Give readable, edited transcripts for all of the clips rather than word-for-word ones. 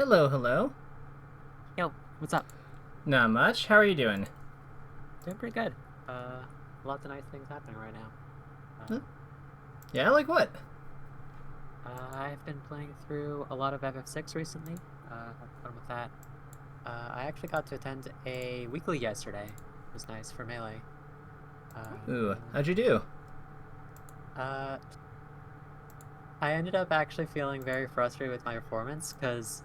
Hello, hello. Yo, what's up? Not much. How are you doing? Doing pretty good. Lots of nice things happening right now. Huh? Uh, Yeah, like what? I've been playing through a lot of FF6 recently. Had fun with that. I actually got to attend a weekly yesterday. It was nice for Melee. Ooh, Um, how'd you do? uh, I ended up actually feeling very frustrated with my performance because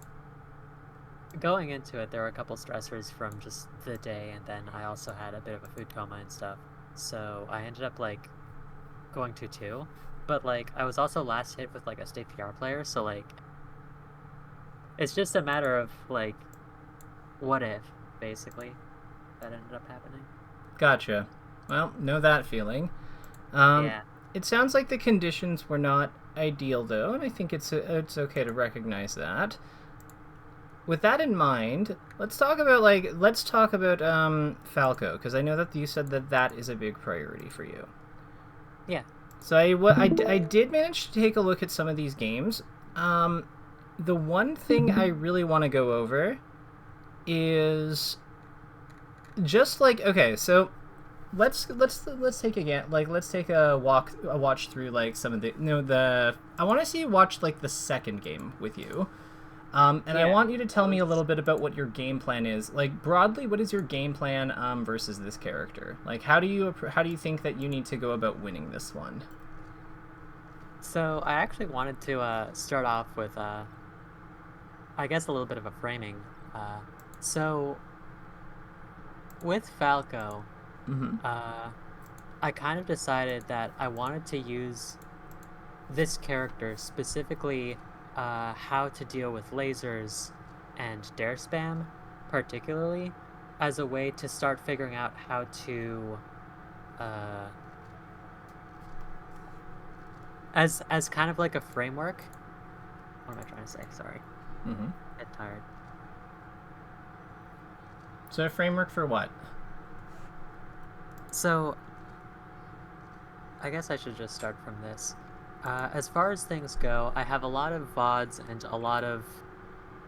going into it, there were a couple stressors from just the day, and then I also had a bit of a food coma and stuff. So I ended up going 2-2, but I was also last hit with a state PR player, so it's just a matter of what if, basically, that ended up happening. Gotcha. Well, know that feeling. Um, Yeah. it sounds like the conditions were not ideal, though, and I think it's okay to recognize that. With that in mind, let's talk about Falco, because I know that you said that that is a big priority for you. Yeah. So I did manage to take a look at some of these games. Um, the one thing I really want to go over is just okay, so let's take again let's take a watch through some of the the I want to see watch the second game with you. And I Yeah. want you to That tell me a little was bit about what your game plan is. Broadly, what is your game plan versus this character? How do you think that you need to go about winning this one? so I actually wanted to start off with I guess a little bit of a framing. So with Falco, Mm-hmm. uh I kind of decided that I wanted to use this character, specifically how to deal with lasers and dare spam, particularly, as a way to start figuring out how to, uh, as kind of like a framework. What am I trying to say? Sorry, Mm-hmm. I'm tired. So a framework for what? So I guess I should just start from this. As far as things go, I have a lot of VODs and a lot of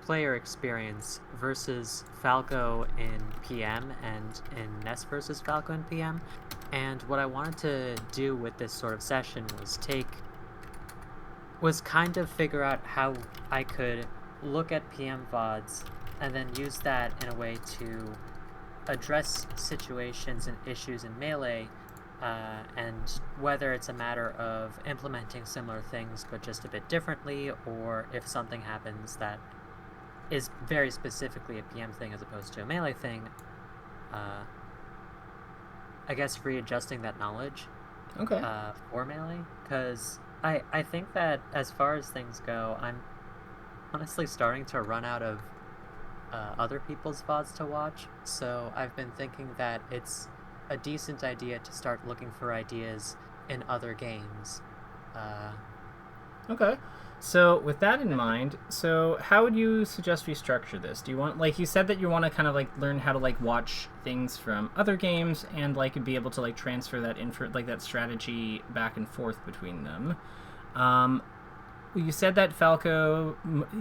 player experience versus Falco in PM and in Ness versus Falco in PM. And what I wanted to do with this sort of session was kind of figure out how I could look at PM VODs and then use that in a way to address situations and issues in Melee, and whether it's a matter of implementing similar things but just a bit differently, or if something happens that is very specifically a PM thing as opposed to a Melee thing, uh, I guess readjusting that knowledge Okay. for Melee, because I think that as far as things go, I'm honestly starting to run out of other people's VODs to watch, so I've been thinking that it's a decent idea to start looking for ideas in other games. Uh, Okay. So with that in mind, so how would you suggest we structure this? Do you want, you said that you want to kind of learn how to watch things from other games and be able to transfer that info, that strategy back and forth between them. Um, you said that Falco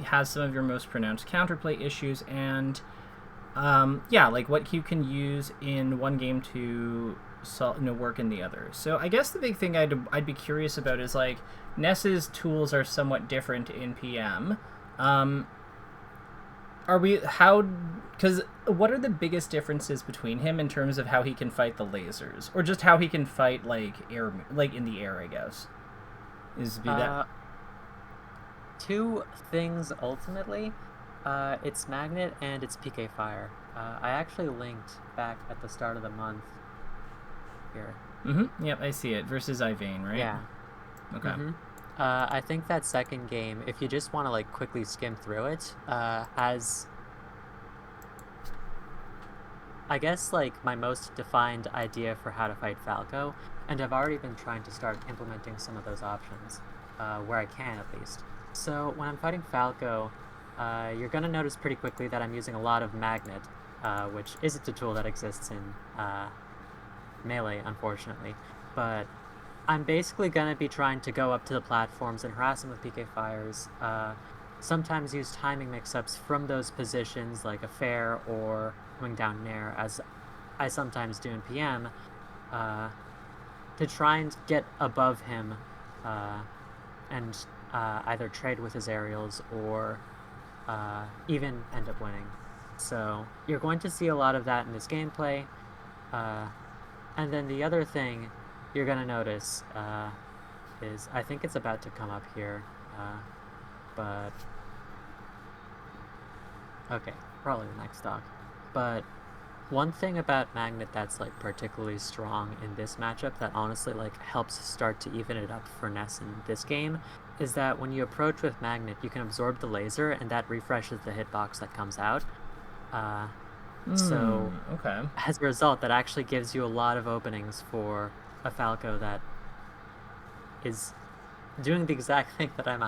has some of your most pronounced counterplay issues, and yeah, what you can use in one game to work in the other. So I guess the big thing I'd be curious about is Ness's tools are somewhat different in PM. Are we how? Because what are the biggest differences between him in terms of how he can fight the lasers, or just how he can fight air, in the air? I guess is be that. uh, Two things ultimately. It's Magnet and it's PK Fire. I actually linked back at the start of the month here. Mm-hmm. Yep, I see it. Versus Ivane, right? Yeah. Okay. Mm-hmm. I think that second game, if you just want to quickly skim through it, has I guess my most defined idea for how to fight Falco, and I've already been trying to start implementing some of those options, where I can at least. So when I'm fighting Falco, you're gonna notice pretty quickly that I'm using a lot of Magnet, which isn't a tool that exists in Melee, unfortunately. But I'm basically gonna be trying to go up to the platforms and harass them with PK fires, sometimes use timing mix-ups from those positions, like a fair or coming down nair, as I sometimes do in PM, to try and get above him and either trade with his aerials or even end up winning. So you're going to see a lot of that in this gameplay. And then the other thing you're going to notice is, I think it's about to come up here, but okay, probably the next stock. But one thing about Magnet that's like particularly strong in this matchup that honestly like helps start to even it up for Ness in this game is that when you approach with Magnet, you can absorb the laser and that refreshes the hitbox that comes out. So okay. As a result, that actually gives you a lot of openings for a Falco that is doing the exact thing that I'm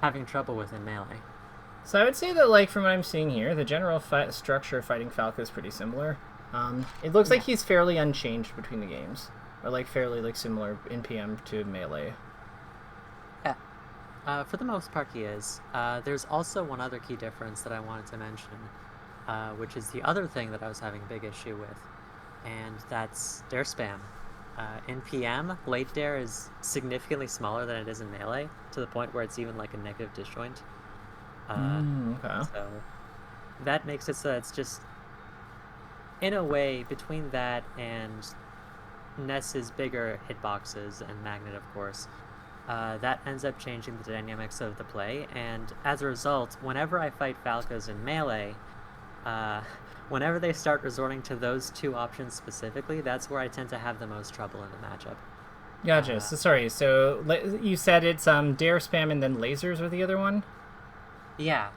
having trouble with in melee. So I would say that, like, from what I'm seeing here, the general structure of fighting Falco is pretty similar. It looks like he's fairly unchanged between the games, or like fairly like similar in PM to melee. Yeah, for the most part he is. There's also one other key difference that I wanted to mention, which is the other thing that I was having a big issue with, and that's dare spam. In PM, late dare is significantly smaller than it is in melee, to the point where it's even like a negative disjoint. Okay. So that makes it so that it's just, in a way, between that and Ness's bigger hitboxes and Magnet, of course, that ends up changing the dynamics of the play, and as a result, whenever I fight Falcos in melee, whenever they start resorting to those two options specifically, that's where I tend to have the most trouble in the matchup. Gotcha. So you said it's dare spam and then lasers are the other one? Yeah.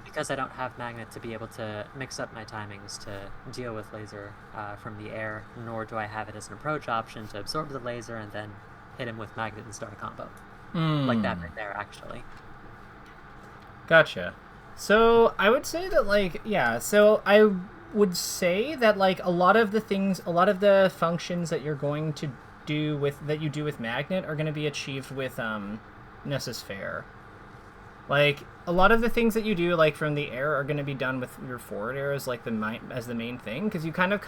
Because I don't have Magnet to be able to mix up my timings to deal with laser from the air, nor do I have it as an approach option to absorb the laser and then hit him with Magnet and start a combo. Like that right there, actually. Gotcha. So I would say that, like, yeah, so I would say that, like, a lot of the functions that you're going to do with Magnet are going to be achieved with Ness's Fair. Like, a lot of the things that you do, like, from the air are going to be done with your forward air as, like, as the main thing, because you kind of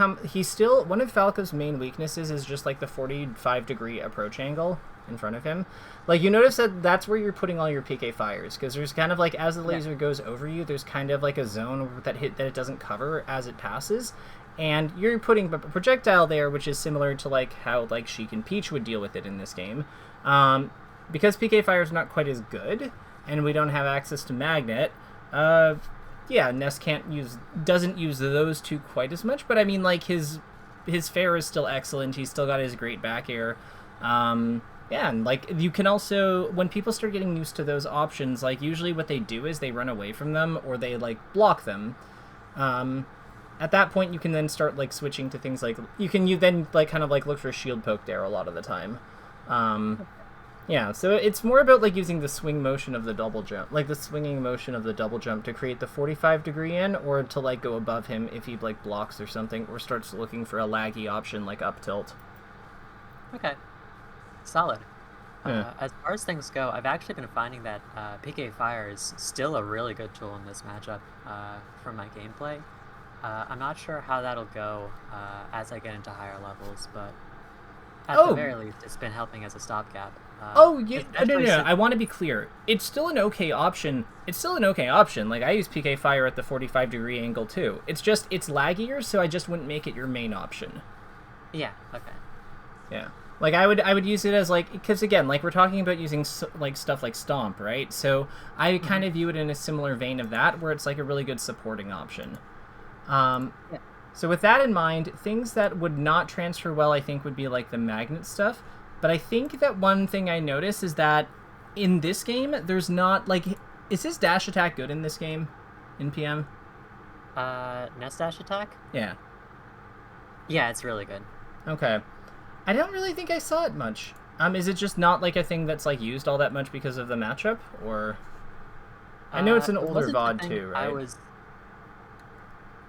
one of Falco's main weaknesses is just, like, the 45-degree approach angle in front of him. Like, you notice that that's where you're putting all your PK fires, because there's kind of, like, as the laser goes over you, there's kind of, like, a zone that it doesn't cover as it passes, and you're putting a projectile there, which is similar to, like, how, like, Sheik and Peach would deal with it in this game. Because PK fire is not quite as good, and we don't have access to Magnet, Ness doesn't use those two quite as much, but I mean, like, his fair is still excellent, he's still got his great back air, and, like, you can also, when people start getting used to those options, like, usually what they do is they run away from them, or they, like, block them. At that point, you can then start, like, switching to things like, you then, like, kind of, like, look for shield poke there a lot of the time. Yeah, so it's more about, like, using the swing motion of the double jump, like the swinging motion of the double jump to create the 45-degree in, or to, like, go above him if he, like, blocks or something, or starts looking for a laggy option like up tilt. Okay. Solid. Yeah. As far as things go, I've actually been finding that PK Fire is still a really good tool in this matchup from my gameplay. I'm not sure how that'll go as I get into higher levels, but at the very least, it's been helping as a stopgap. No. I want to be clear. It's still an okay option. Like, I use PK Fire at the 45-degree angle, too. It's just, it's laggier, so I just wouldn't make it your main option. Yeah, okay. Yeah. Like, I would use it as, like, because, again, like, we're talking about using, like, stuff like Stomp, right? So I kind of view it in a similar vein of that, where it's, like, a really good supporting option. So with that in mind, things that would not transfer well, I think, would be, like, the Magnet stuff. But I think that one thing I noticed is that in this game, there's not, like, is his dash attack good in this game? In PM? Ness dash attack? Yeah. Yeah, it's really good. Okay. I don't really think I saw it much. Is it just not, like, a thing that's, like, used all that much because of the matchup? Or... I know it's an older VOD, too, right?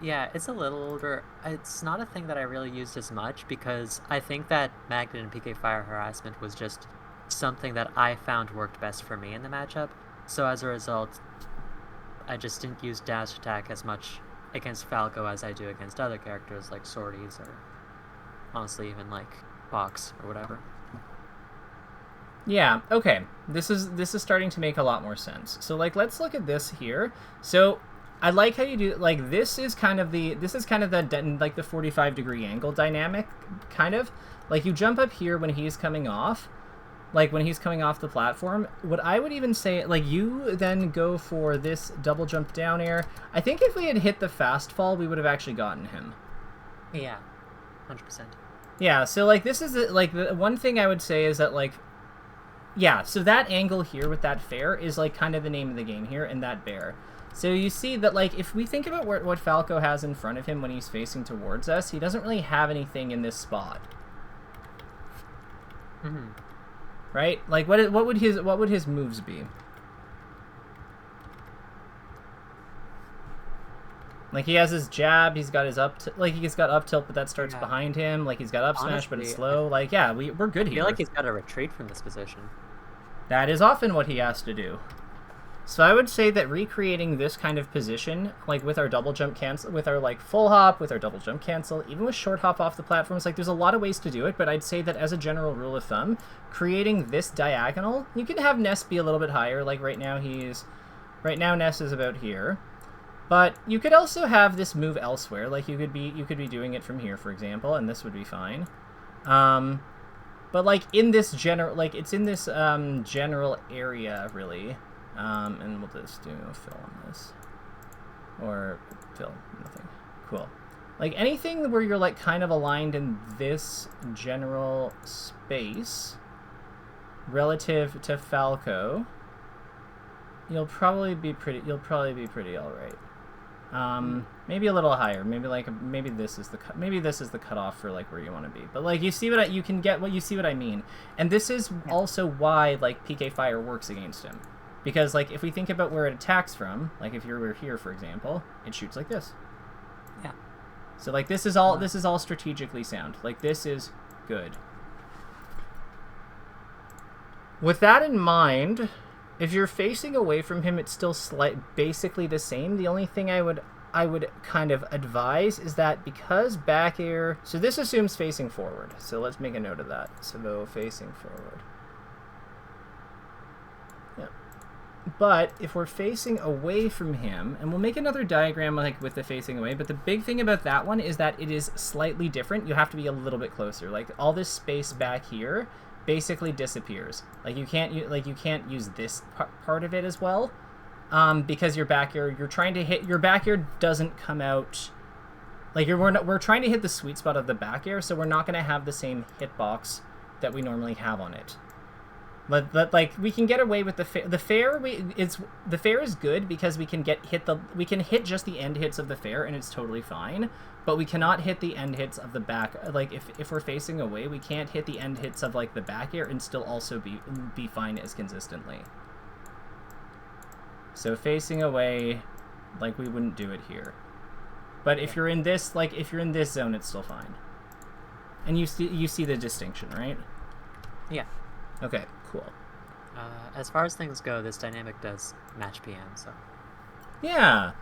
Yeah, it's a little older. It's not a thing that I really used as much, because I think that Magnet and PK Fire Harassment was just something that I found worked best for me in the matchup. So as a result, I just didn't use dash attack as much against Falco as I do against other characters like Swordies or honestly even like Fox or whatever. Yeah, okay. This is starting to make a lot more sense. So like let's look at this here. So I like how you do like this is kind of the like the 45-degree angle dynamic kind of. Like you jump up here when he's coming off. Like when he's coming off the platform, what I would even say, like you then go for this double jump down air. I think if we had hit the fast fall, we would have actually gotten him. Yeah, 100%. Yeah, so like this is like the one thing I would say is that like, yeah, so that angle here with that fair is like kind of the name of the game here, and that bear. So you see that like if we think about what Falco has in front of him when he's facing towards us, he doesn't really have anything in this spot. Mm-hmm. Right? Like what would his moves be? Like he has his jab, he's got his he's got up tilt, but that starts behind him. Like he's got up smash, but it's slow. Like yeah, we're good here. I feel like he's got to retreat from this position. That is often what he has to do. So I would say that recreating this kind of position, like with our double jump cancel, with our like full hop, with our double jump cancel, even with short hop off the platforms, like there's a lot of ways to do it, but I'd say that as a general rule of thumb, creating this diagonal, you can have Ness be a little bit higher, like right now Ness is about here. But you could also have this move elsewhere, like you could be doing it from here, for example, and this would be fine. But like in this general, like it's in this general area really. And we'll just do a fill on this. Or fill, nothing. Cool. Like anything where you're like kind of aligned in this general space relative to Falco, you'll probably be pretty alright. Maybe a little higher. Maybe this is the cutoff for like where you want to be. But like you see you see what I mean. And this is also why like PK Fire works against him. Because, like, if we think about where it attacks from, like, if you were here, for example, it shoots like this. Yeah. So, like, this is all strategically sound. Like, this is good. With that in mind, if you're facing away from him, it's still basically the same. The only thing I would kind of advise is that because back air... So this assumes facing forward. So let's make a note of that. So facing forward. But if we're facing away from him, and we'll make another diagram like with the facing away, but the big thing about that one is that it is slightly different. You have to be a little bit closer. Like all this space back here basically disappears. Like you can't use this part of it as well, because your back air, you're trying to hit, your back air doesn't come out. Like we're trying to hit the sweet spot of the back air, so we're not going to have the same hitbox that we normally have on it. But like we can get away with the fair. The fair is good because we can hit just the end hits of the fair and it's totally fine. But we cannot hit the end hits of the back. Like if we're facing away, we can't hit the end hits of like the back air and still also be fine as consistently. So facing away, like we wouldn't do it here. But if you're in this zone, it's still fine. And you see the distinction, right? Yeah. Okay, cool. As far as things go, this dynamic does match PM, so... Yeah.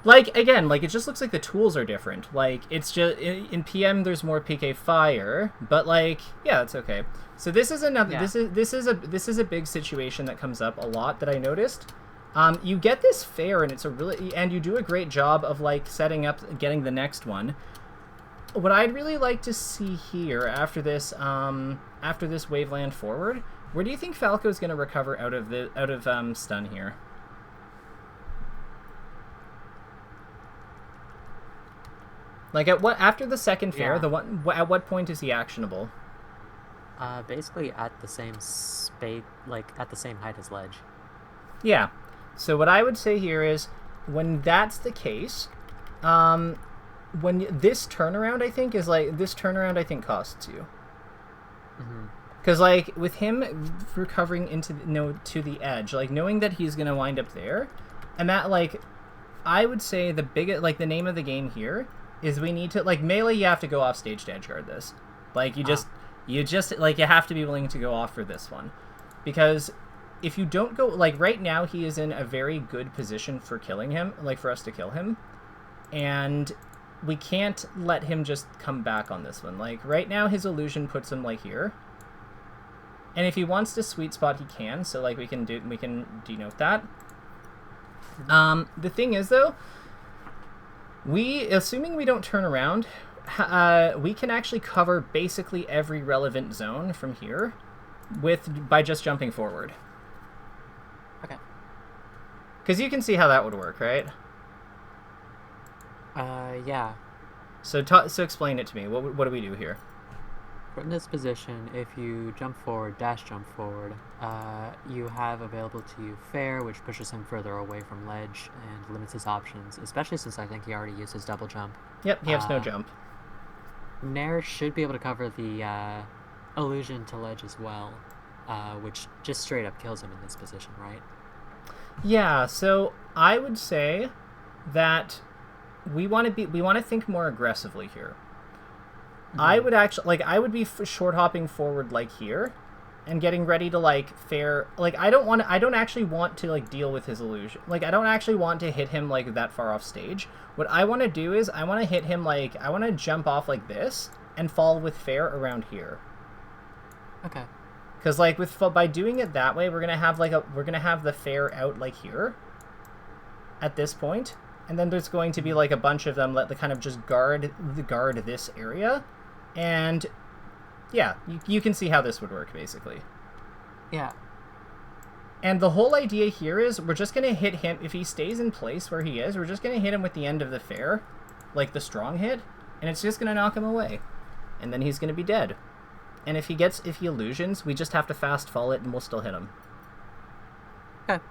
Like, again, like, it just looks like the tools are different. Like, it's just... In PM, there's more PK Fire, but, like, yeah, it's okay. So this is another... Yeah. This is a big situation that comes up a lot that I noticed. You get this fair, and it's a really... And you do a great job of, like, setting up, getting the next one. What I'd really like to see here after this Waveland forward, where do you think Falco is going to recover out of stun here? Like after the second fair, at what point is he actionable? Basically at the same at the same height as ledge. Yeah. So what I would say here is when that's the case, when this turnaround, I think costs you. Because, like, with him recovering to the edge, like, knowing that he's going to wind up there, and that, like, I would say the name of the game here is we need to, like, melee, you have to go off stage to edgeguard this. Like, you have to be willing to go off for this one. Because if you don't go, like, right now he is in a very good position for killing him, like, for us to kill him. And we can't let him just come back on this one. Like, right now his illusion puts him, like, here. And if he wants to sweet spot, he can. So, like, we can denote that. The thing is, though, assuming we don't turn around, we can actually cover basically every relevant zone from here by just jumping forward. Okay. Because you can see how that would work, right? Yeah. So explain it to me. What do we do here? From this position, if you jump forward, dash jump forward, you have available to you fair, which pushes him further away from ledge and limits his options, especially since I think he already used his double jump. Yep, he has no jump. Nair should be able to cover the illusion to ledge as well, which just straight up kills him in this position, right? Yeah, so I would say that we want to think more aggressively here. I would actually, like, I would be short hopping forward, like, here, and getting ready to, like, fair, like, I don't actually want to, like, deal with his illusion. Like, I don't actually want to hit him, like, that far off stage. What I want to do is, I want to hit him, like, I want to jump off like this, and fall with fair around here. Okay. Because, like, by doing it that way, we're gonna have, like, we're gonna have the fair out, like, here, at this point, and then there's going to be, like, a bunch of them that kind of just guard this area. And, yeah, you can see how this would work, basically. Yeah. And the whole idea here is we're just going to hit him, if he stays in place where he is, we're just going to hit him with the end of the fair, like the strong hit, and it's just going to knock him away. And then he's going to be dead. And if he illusions, we just have to fast fall it and we'll still hit him. Okay.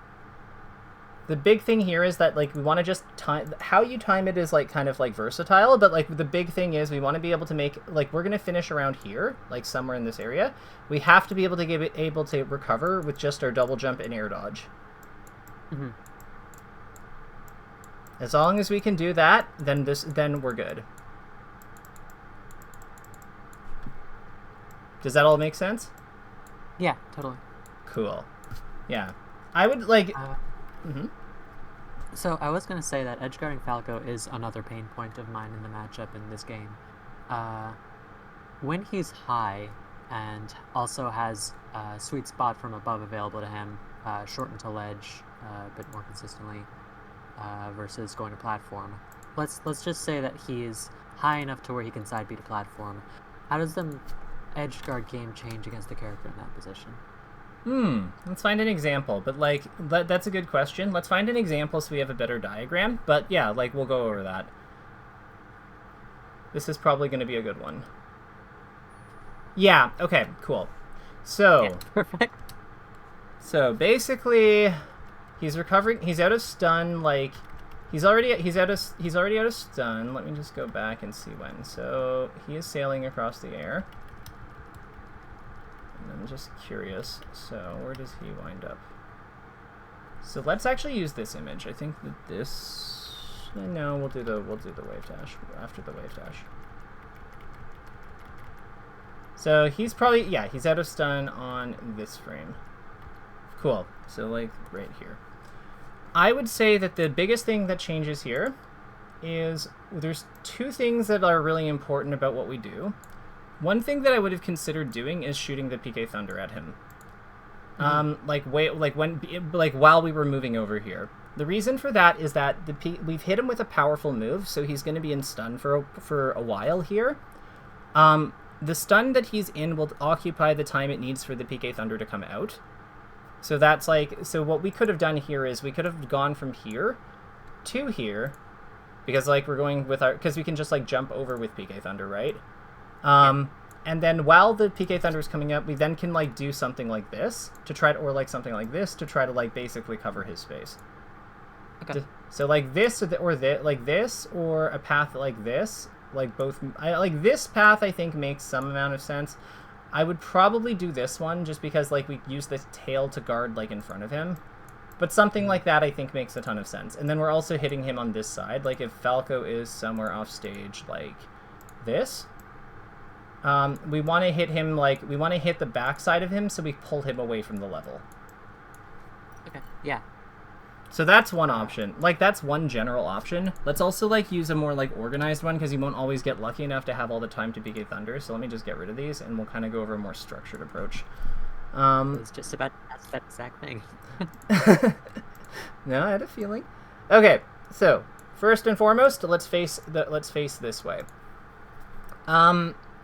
The big thing here is that, like, we want to just time... How you time it is, like, kind of, like, versatile, but, like, the big thing is we want to be able to make... Like, we're going to finish around here, like, somewhere in this area. We have to be able to recover with just our double jump and air dodge. Mm-hmm. As long as we can do that, then we're good. Does that all make sense? Yeah, totally. Cool. Yeah. I would, like... Mm-hmm. So I was going to say that edgeguarding Falco is another pain point of mine in the matchup in this game. When he's high and also has a sweet spot from above available to him, shortened to ledge a bit more consistently versus going to platform. Let's just say that he's high enough to where he can side beat a platform. How does the edgeguard game change against the character in that position? Let's find an example, but, like, that's a good question. Let's find an example so we have a better diagram, but yeah, like, we'll go over that. This is probably going to be a good one. Yeah, okay, cool. So, yeah, perfect. So, basically, he's recovering, he's out of stun, like, he's already out of stun. Let me just go back and see when. So, he is sailing across the air. I'm just curious. So where does he wind up? So let's actually use this image. I think that this. No, we'll do the wave dash after the wave dash. So he's probably he's out of stun on this frame. Cool. So like right here. I would say that the biggest thing that changes here is there's two things that are really important about what we do. One thing that I would have considered doing is shooting the PK Thunder at him. While we were moving over here. The reason for that is that we've hit him with a powerful move, so he's going to be in stun for a while here. The stun that he's in will occupy the time it needs for the PK Thunder to come out. So that's like, so what we could have done here is we could have gone from here to here, because like we're going with because we can just like jump over with PK Thunder, right? And then while the PK Thunder is coming up, we then can like do something like this to try to, or like something like this to try to like basically cover his space. Okay. So like this like this or a path like this, like both. Like this path I think makes some amount of sense. I would probably do this one just because like we use the tail to guard like in front of him. But something like that I think makes a ton of sense. And then we're also hitting him on this side. Like if Falco is somewhere off stage like this. We want to hit him, like, we want to hit the back side of him so we pull him away from the level. Okay. Yeah. So that's one option. Like, that's one general option. Let's also, like, use a more, like, organized one, because you won't always get lucky enough to have all the time to PK Thunder. So let me just get rid of these, and we'll kind of go over a more structured approach. It's just about that exact thing. No, I had a feeling. Okay, so first and foremost, let's face this way.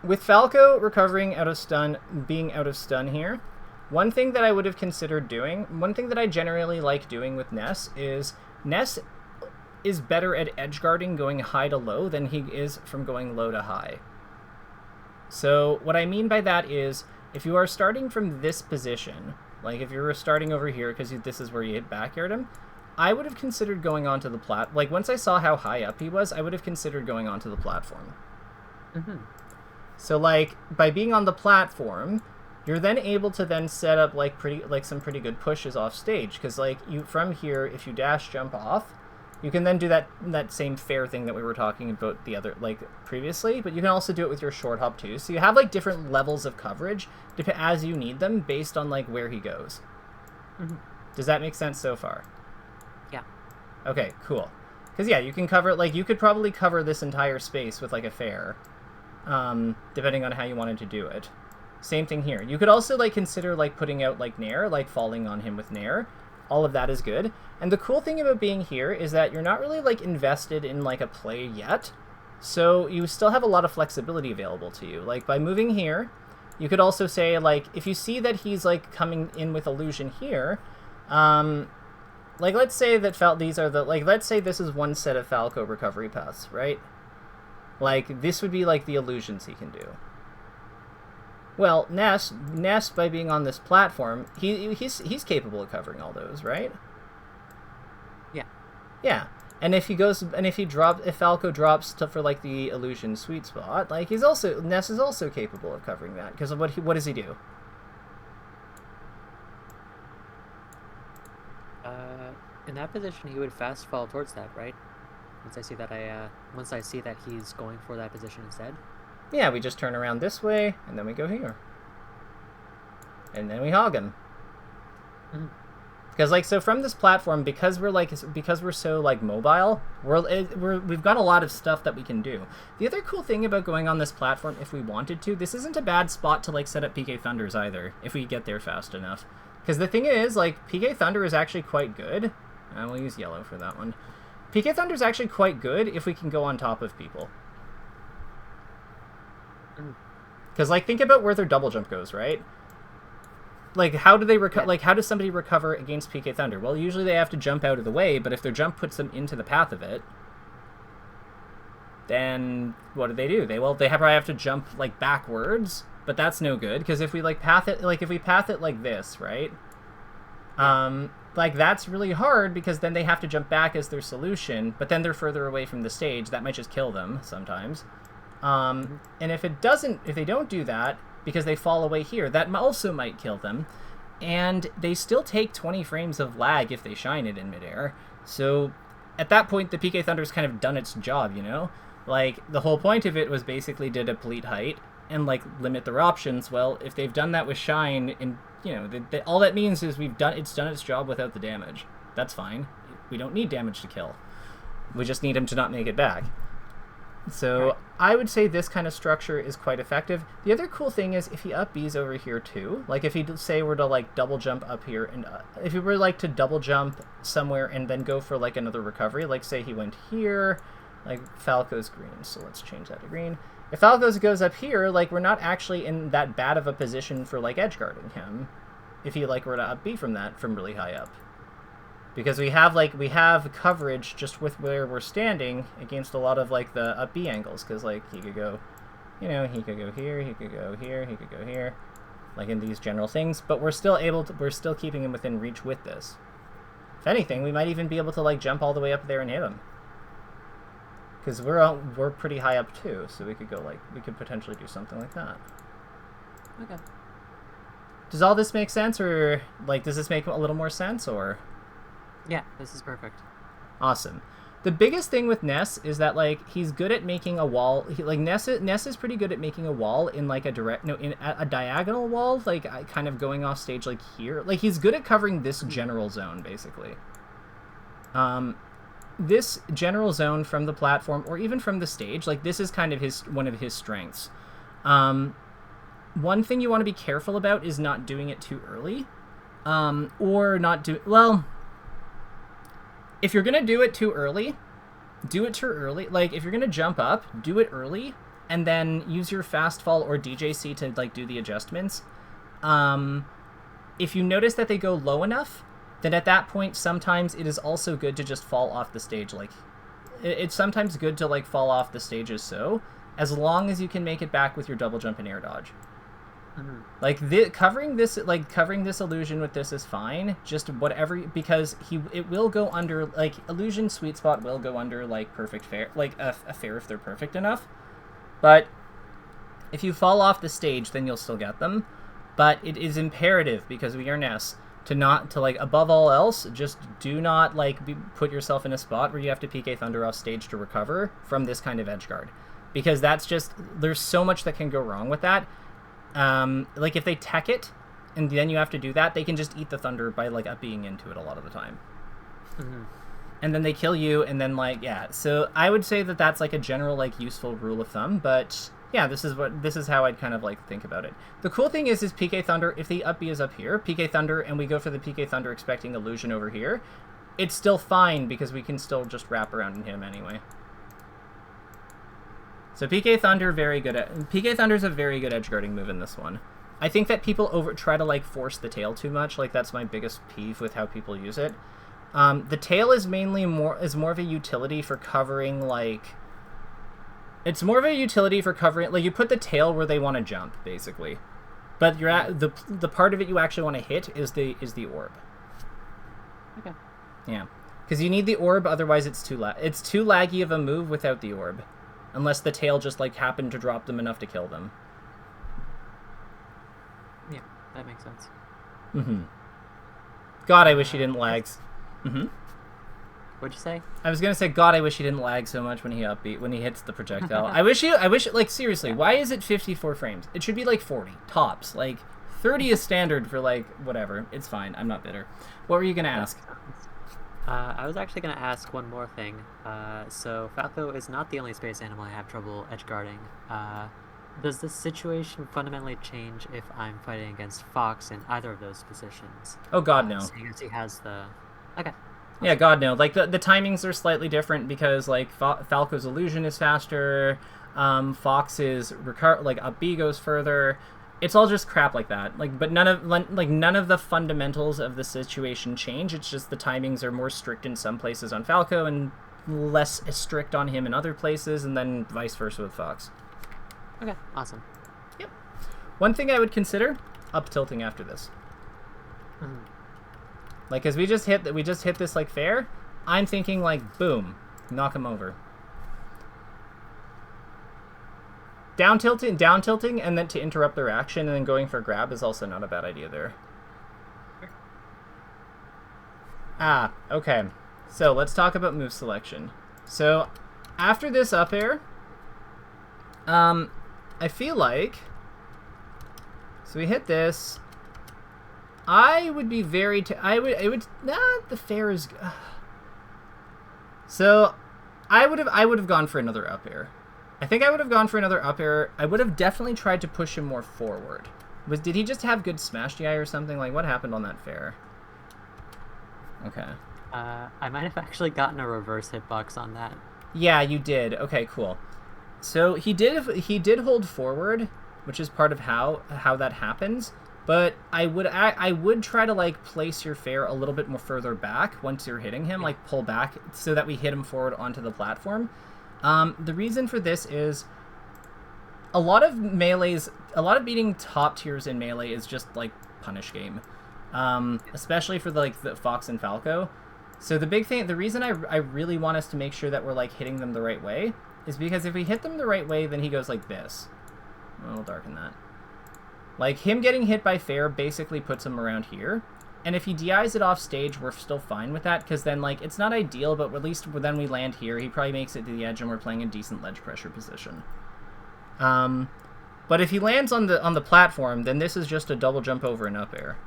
With Falco recovering out of stun, being out of stun here, one thing that I would have considered doing, one thing that I generally like doing with Ness is better at edgeguarding going high to low than he is from going low to high. So what I mean by that is, if you are starting from this position, like if you were starting over here because this is where you hit backyard him, I would have considered going onto the like once I saw how high up he was, I would have considered going onto the platform. Mm-hmm. So like by being on the platform, you're then able to then set up like some pretty good pushes off stage, because like you from here, if you dash jump off, you can then do that same fair thing that we were talking about the other previously, but you can also do it with your short hop too. So you have like different levels of coverage as you need them based on like where he goes. Mm-hmm. Does that make sense so far? Yeah. Okay, cool. Because yeah, you can cover you could probably cover this entire space with like a fair, depending on how you wanted to do it. Same thing here. You could also like consider like putting out like Nair, like falling on him with Nair. All of that is good. And the cool thing about being here is that you're not really like invested in like a play yet. So you still have a lot of flexibility available to you. Like by moving here, you could also say like, if you see that he's like coming in with illusion here, like let's say that let's say this is one set of Falco recovery paths, right? Like this would be like the illusions he can do. Well, Ness, by being on this platform, he's capable of covering all those, right? Yeah. Yeah. And if if Falco drops for like the illusion sweet spot, like Ness is also capable of covering that, because what does he do? In that position, he would fast fall towards that, right? Once I see that he's going for that position instead. Yeah, we just turn around this way, and then we go here. And then we hog him. Because, like, so from this platform, because we're so, like, mobile, we've got a lot of stuff that we can do. The other cool thing about going on this platform, if we wanted to, this isn't a bad spot to, like, set up PK Thunders either, if we get there fast enough. Because the thing is, like, PK Thunder is actually quite good. And we'll use yellow for that one. PK Thunder is actually quite good if we can go on top of people. Because, like, think about where their double jump goes, right? Like, how do they how does somebody recover against PK Thunder? Well, usually they have to jump out of the way, but if their jump puts them into the path of it, then what do? They probably have to jump, like, backwards, but that's no good, because if we, like, path it like this, right? Like, that's really hard, because then they have to jump back as their solution, but then they're further away from the stage. That might just kill them sometimes. And if they don't do that, because they fall away here, that also might kill them. And they still take 20 frames of lag if they shine it in midair. So at that point, the PK Thunder's kind of done its job, you know? Like, the whole point of it was basically to deplete height and, like, limit their options. Well, if they've done that with shine, and, you know, all that means is it's done its job without the damage. That's fine. We don't need damage to kill. We just need him to not make it back. So right. I would say this kind of structure is quite effective. The other cool thing is if he up B's over here too, like if he were to like double jump up here, and if he were like to double jump somewhere and then go for like another recovery, like say he went here, like Falco's green, so let's change that to green. If Falco's goes up here, like we're not actually in that bad of a position for like edge guarding him if he like were to up B from really high up. Because we have coverage just with where we're standing against a lot of like the up B angles, because like he could go, you know, he could go here, he could go here, he could go here, like in these general things. But we're still keeping him within reach with this. If anything, we might even be able to like jump all the way up there and hit him, because we're pretty high up too. So we could potentially do something like that. Okay. Does all this make sense, or like does this make a little more sense, or? Yeah, this is perfect. Awesome. The biggest thing with Ness is that like he's good at making a wall. Ness is pretty good at making a wall in like a a diagonal wall, like kind of going off stage like here. Like he's good at covering this general zone basically. This general zone from the platform or even from the stage, like this is kind of one of his strengths. One thing you want to be careful about is not doing it too early, or not do well. If you're gonna do it too early, do it too early. Like if you're gonna jump up, do it early, and then use your fast fall or DJC to like do the adjustments. If you notice that they go low enough, then at that point sometimes it is also good to just fall off the stage. Like it's sometimes good to like fall off the stages as long as you can make it back with your double jump and air dodge. Like covering this illusion with this is fine. Just whatever, because it will go under, like illusion sweet spot will go under like perfect fair, like a fair if they're perfect enough. But if you fall off the stage, then you'll still get them. But it is imperative, because we are Ness, to like above all else, just do not like put yourself in a spot where you have to PK Thunder off stage to recover from this kind of edge guard, because that's just, there's so much that can go wrong with that. Like if they tech it and then you have to do that, they can just eat the thunder by like being into it a lot of the time. And then they kill you, and then like, yeah, so I would say that that's like a general like useful rule of thumb. But yeah, this is how I'd kind of like think about it. The cool thing is PK Thunder, if the up B is up here, PK Thunder, and we go for the PK Thunder expecting illusion over here, it's still fine because we can still just wrap around and hit him anyway. So PK Thunder, PK Thunder's a very good edge guarding move in this one. I think that people try to like force the tail too much. Like that's my biggest peeve with how people use it. The tail is mainly more of a utility for covering like. It's more of a utility for covering, like you put the tail where they want to jump basically, but you're at the part of it you actually want to hit is the orb. Okay. Yeah, because you need the orb, otherwise it's too laggy of a move without the orb. Unless the tail just, like, happened to drop them enough to kill them. Yeah, that makes sense. God, I wish he didn't lag. What'd you say? I was gonna say, God, I wish he didn't lag so much when he hits the projectile. I wish, like, seriously, why is it 54 frames? It should be, like, 40, tops. Like, 30 is standard for, like, whatever. It's fine. I'm not bitter. What were you gonna ask? I was actually going to ask one more thing. So Falco is not the only space animal I have trouble edge guarding. Does this situation fundamentally change if I'm fighting against Fox in either of those positions? Oh God, no. Seeing as he has the... Okay. Yeah, God, no. Like, the timings are slightly different because, like, Falco's illusion is faster, Fox's up B goes further. It's all just crap like that. Like, but none of the fundamentals of the situation change. It's just the timings are more strict in some places on Falco and less strict on him in other places, and then vice versa with Fox. Okay, awesome. Yep. One thing I would consider, up tilting after this. Like, as we just hit this like fair, I'm thinking like, boom, knock him over. Down tilting, and then to interrupt their action and then going for grab is also not a bad idea there. Okay. So let's talk about move selection. So after this up air, I feel like, so we hit this. I would be very, the fair is, so I would have gone for another up air. I think I would have gone for another up air. I would have definitely tried to push him more forward. Did he just have good smash DI or something? Like, what happened on that fair? Okay. I might have actually gotten a reverse hitbox on that. Yeah, you did. Okay, cool. So he did hold forward, which is part of how that happens. But I would try to like place your fair a little bit more further back once you're hitting him, like pull back so that we hit him forward onto the platform. The reason for this is a lot of beating top tiers in Melee is just like punish game, especially for the Fox and Falco. So the reason I really want us to make sure that we're like hitting them the right way is because if we hit them the right way, then he goes like this. I'll darken that. Like him getting hit by fair basically puts him around here. And if he DIs it off stage, we're still fine with that, because then, like, it's not ideal, but at least then we land here. He probably makes it to the edge, and we're playing a decent ledge pressure position. But if he lands on the platform, then this is just a double jump over and up air.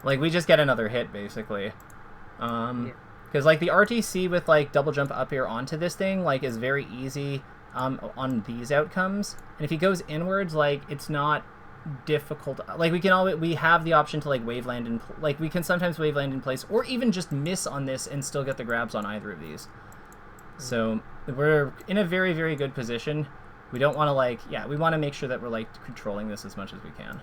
Like, we just get another hit, basically. Because, like, the RTC with, like, double jump up air onto this thing, like, is very easy on these outcomes. And if he goes inwards, like, it's not difficult. Like, we have the option to, like, wave land in... Like, we can sometimes wave land in place, or even just miss on this and still get the grabs on either of these. So, we're in a very, very good position. We don't want to, like... Yeah, we want to make sure that we're, like, controlling this as much as we can.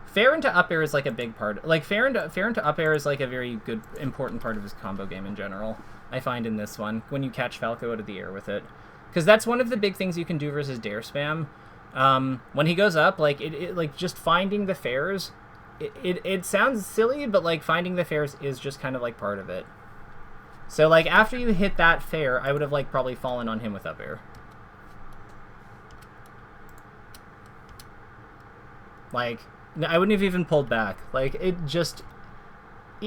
Fair into up air is like a big part. Like fair into up air is like a very good, important part of his combo game in general. I find in this one when you catch Falco out of the air with it, because that's one of the big things you can do versus dare spam. When he goes up, like it like just finding the fairs. It sounds silly, but like finding the fairs is just kind of like part of it. So like after you hit that fair, I would have like probably fallen on him with up air. Like, I wouldn't have even pulled back. Like, it just...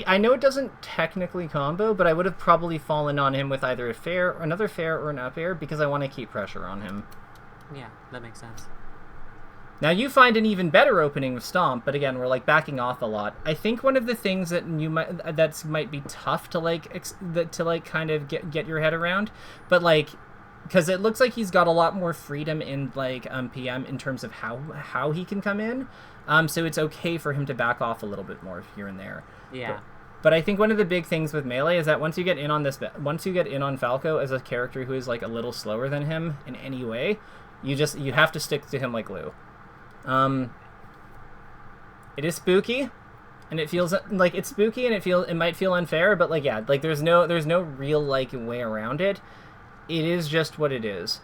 I know it doesn't technically combo, but I would have probably fallen on him with either a fair, another fair, or an up air, because I want to keep pressure on him. Yeah, that makes sense. Now, you find an even better opening with Stomp, but again, we're, like, backing off a lot. I think one of the things that might be tough to, like, kind of get your head around, but, like... Because it looks like he's got a lot more freedom in, like, PM in terms of how he can come in. So it's okay for him to back off a little bit more here and there. Yeah. But I think one of the big things with Melee is that once you get in on Falco as a character who is, like, a little slower than him in any way, you have to stick to him like glue. It is spooky. And it feels like it's spooky, and it might feel unfair, but, like, yeah, like, there's no real, like, way around it. It is just what it is.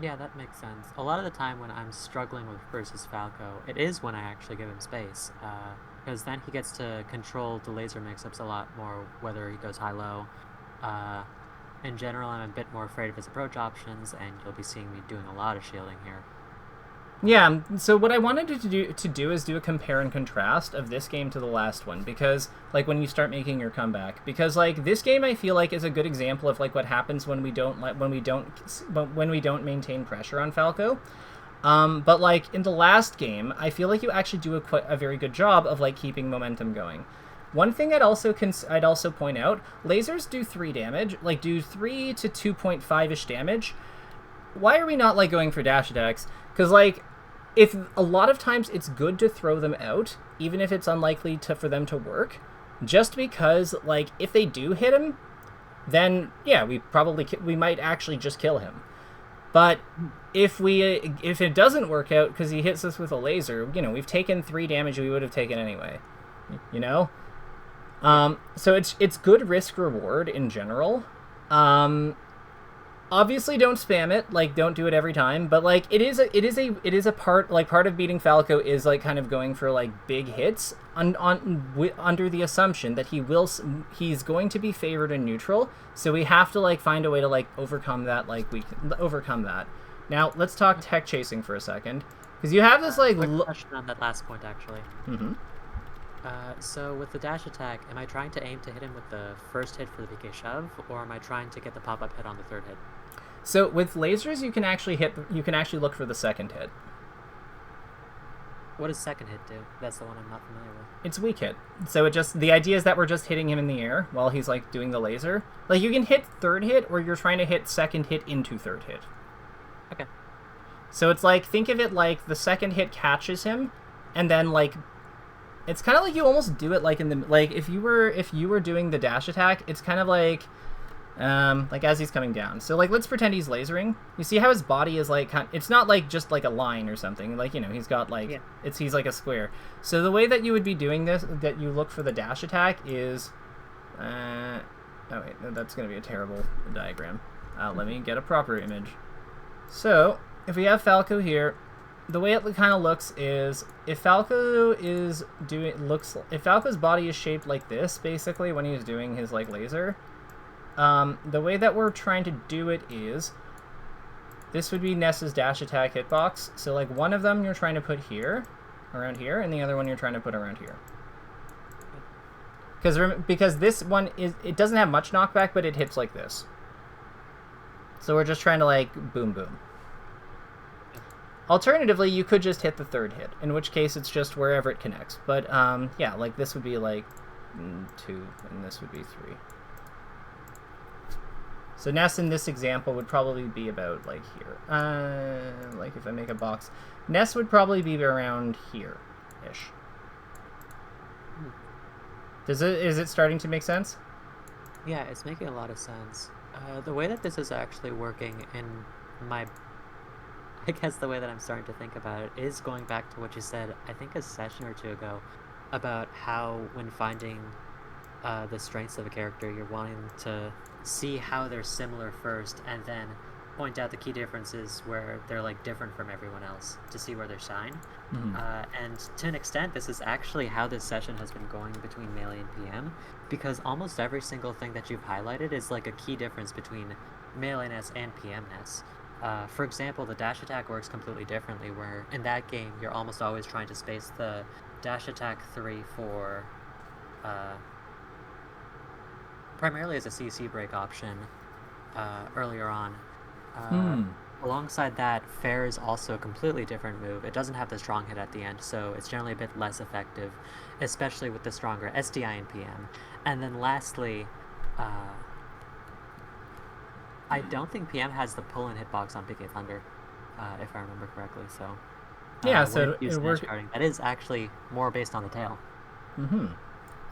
Yeah, that makes sense. A lot of the time when I'm struggling with versus Falco, it is when I actually give him space, because then he gets to control the laser mix-ups a lot more, whether he goes high-low. In general, I'm a bit more afraid of his approach options, and you'll be seeing me doing a lot of shielding here. Yeah, so what I wanted to do is do a compare and contrast of this game to the last one, because, like, when you start making your comeback, because, like, this game I feel like is a good example of, like, what happens when we don't maintain pressure on Falco. But, like, in the last game, I feel like you actually do a very good job of, like, keeping momentum going. One thing I'd also point out, lasers do 3 damage, like, do 3 to 2.5-ish damage. Why are we not, like, going for dash attacks? Because, like, if a lot of times it's good to throw them out, even if it's unlikely for them to work, just because, like, if they do hit him, then, yeah, we might actually just kill him. But if it doesn't work out because he hits us with a laser, you know, we've taken 3 damage we would have taken anyway, you know? So it's good risk reward in general. Obviously, don't spam it. Like, don't do it every time. But like, it is a part. Like, part of beating Falco is like kind of going for like big hits under the assumption that he's going to be favored in neutral. So we have to like find a way to like overcome that. Like we can overcome that. Now let's talk tech chasing for a second, because you have this like question on that last point actually. Mm-hmm. So with the dash attack, am I trying to aim to hit him with the first hit for the PK shove, or am I trying to get the pop-up hit on the third hit? So with lasers, you can actually look for the second hit. What does second hit do? That's the one I'm not familiar with. It's weak hit. So the idea is that we're just hitting him in the air while he's like doing the laser. Like, you can hit third hit, or you're trying to hit second hit into third hit. Okay. So it's like, think of it like the second hit catches him, and then like, it's kind of like you almost do it like in the, like if you were doing the dash attack, it's kind of like as he's coming down. So like, let's pretend he's lasering. You see how his body is like, it's not like just like a line or something. Like, you know, he's got like, yeah. He's like a square. So the way that you would be doing this, that you look for the dash attack is, oh wait, that's going to be a terrible diagram. Let me get a proper image. So if we have Falco here, the way it kind of looks is, if Falco's body is shaped like this, basically, when he's doing his like laser, the way that we're trying to do it is, this would be Ness's dash attack hitbox. So like one of them you're trying to put here, around here, and the other one you're trying to put around here. Because this one it doesn't have much knockback, but it hits like this. So we're just trying to like boom boom. Alternatively, you could just hit the third hit, in which case it's just wherever it connects. But yeah, like this would be like 2, and this would be 3. So Ness in this example would probably be about like here. Like if I make a box, Ness would probably be around here-ish. Is it starting to make sense? Yeah, it's making a lot of sense. The way that this is actually working in my... I guess the way that I'm starting to think about it is going back to what you said, I think a session or two ago, about how when finding the strengths of a character, you're wanting to see how they're similar first, and then point out the key differences where they're like different from everyone else to see where they shine. Mm-hmm. And to an extent, this is actually how this session has been going between Melee and PM, because almost every single thing that you've highlighted is like a key difference between Melee Ness and PM Ness. For example, the dash attack works completely differently, where in that game you're almost always trying to space the dash attack 3 for primarily as a CC break option earlier on. Alongside that, Fair is also a completely different move. It doesn't have the strong hit at the end, so it's generally a bit less effective, especially with the stronger SDI and PM. And then lastly, I don't think PM has the pull-in hitbox on PK Thunder, if I remember correctly. So yeah, so it works. That is actually more based on the tail. Mm-hmm.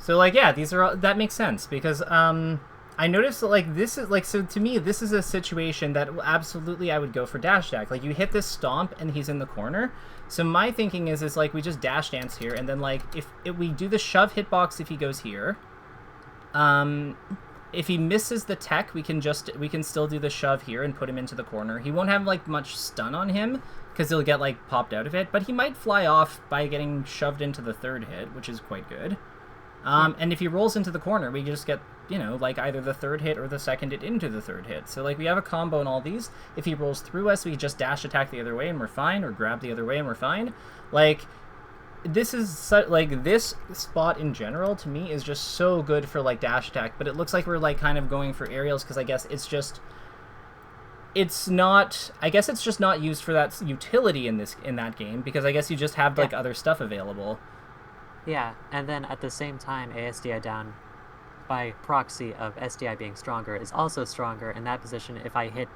So like yeah, these are all, that makes sense because I noticed that like this is like, so to me this is a situation that absolutely I would go for dash attack. Like you hit this stomp and he's in the corner. So my thinking is like we just dash dance here, and then like if we do the shove hitbox if he goes here. If he misses the tech, we can still do the shove here and put him into the corner. He won't have like much stun on him because he'll get like popped out of it, but he might fly off by getting shoved into the third hit, which is quite good. And if he rolls into the corner, we just get, you know, like either the third hit or the second hit into the third hit. So like we have a combo in all these. If he rolls through us, we just dash attack the other way and we're fine, or grab the other way and we're fine. Like this is like this spot in general to me is just so good for like dash attack, but it looks like we're like kind of going for aerials because I guess it's just not used for that utility in that game, because I guess you just have like other stuff available. Yeah, and then at the same time, ASDI down by proxy of SDI being stronger is also stronger. In that position, if I hit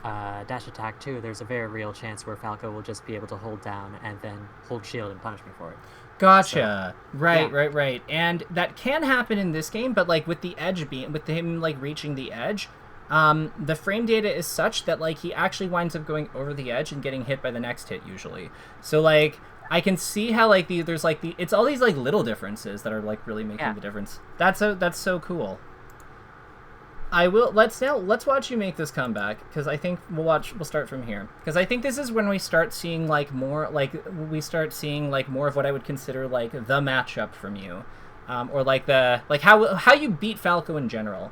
dash attack 2, there's a very real chance where Falco will just be able to hold down and then hold shield and punish me for it. Gotcha. So, right. yeah. Right. And that can happen in this game, but like with the edge with him like reaching the edge, the frame data is such that like he actually winds up going over the edge and getting hit by the next hit usually. So like I can see how like there's like it's all these like little differences that are like really making the difference. That's so cool. Let's watch you make this comeback, because I think we'll start from here, because I think this is when we start seeing like more of what I would consider like the matchup from you, or like how you beat Falco in general.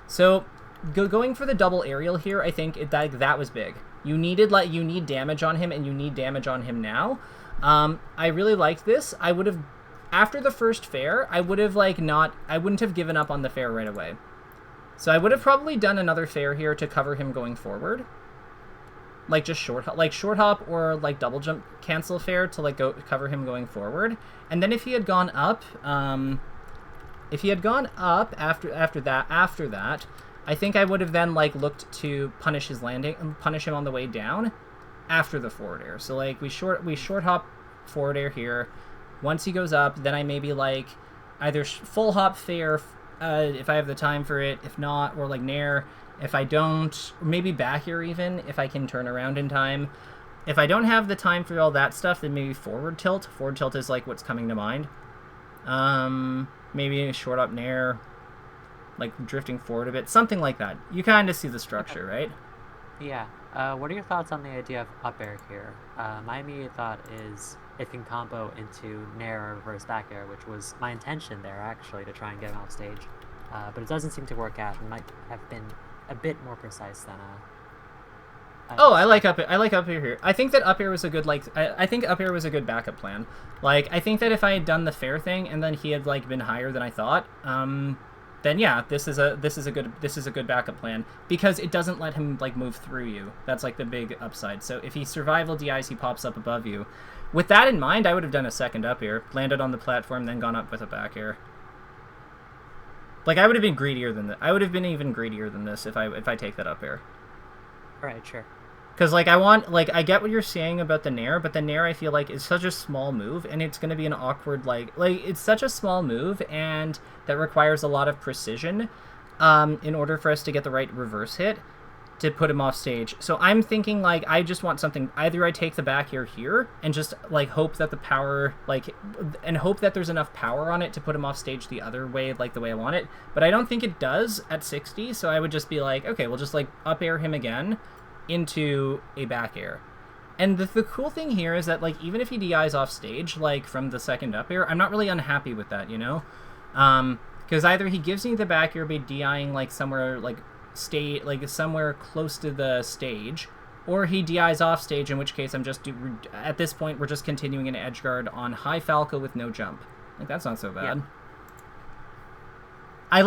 So going for the double aerial here, I think that was big. You need damage on him, and you need damage on him now. I really liked this. I would have, after the first fair, I wouldn't have given up on the fair right away. So I would have probably done another fair here to cover him going forward. Like just short hop or like double jump cancel fair to like go cover him going forward. And then if he had gone up after that, I think I would have then like looked to punish his landing and punish him on the way down after the forward air. So like we short hop forward air here. Once he goes up, then I maybe like either full hop fair if I have the time for it, if not, or like nair if I don't, or maybe back air even if I can turn around in time. If I don't have the time for all that stuff, then maybe forward tilt. Forward tilt is like what's coming to mind. Maybe a short up nair, like drifting forward a bit, something like that. You kind of see the structure, right? Yeah. What are your thoughts on the idea of up air here? My immediate thought is it can combo into nair or reverse back air, which was my intention there actually, to try and get him off stage. But it doesn't seem to work out, and might have been a bit more precise Oh, I like up air here. I think that up air was a good I think up air was a good backup plan. Like I think that if I had done the fair thing and then he had like been higher than I thought, then yeah, this is a good backup plan because it doesn't let him like move through you. That's like the big upside. So if he survival DIs, he pops up above you. With that in mind, I would have done a second up air, landed on the platform, then gone up with a back air. Like I would have been greedier than that. I would have been even greedier than this if I take that up air. Right, sure. Because, like, I get what you're saying about the Nair, but the Nair, I feel like, is such a small move, and it's going to be an awkward, like, it's such a small move, and that requires a lot of precision, in order for us to get the right reverse hit to put him off stage. So I'm thinking, like, I just want something, either I take the back air here, and just, like, hope that the power, like, and hope that there's enough power on it to put him off stage the other way, like, the way I want it, but I don't think it does at 60, so I would just be like, okay, we'll just, like, up air him again, into a back air. And the cool thing here is that, like, even if he DIs off stage, like, from the second up air, I'm not really unhappy with that, you know? Because either he gives me the back air by DIing, like, somewhere, like, somewhere close to the stage, or he DIs off stage, in which case I'm just, at this point, we're just continuing an edge guard on high Falco with no jump. Like, that's not so bad. Yeah. I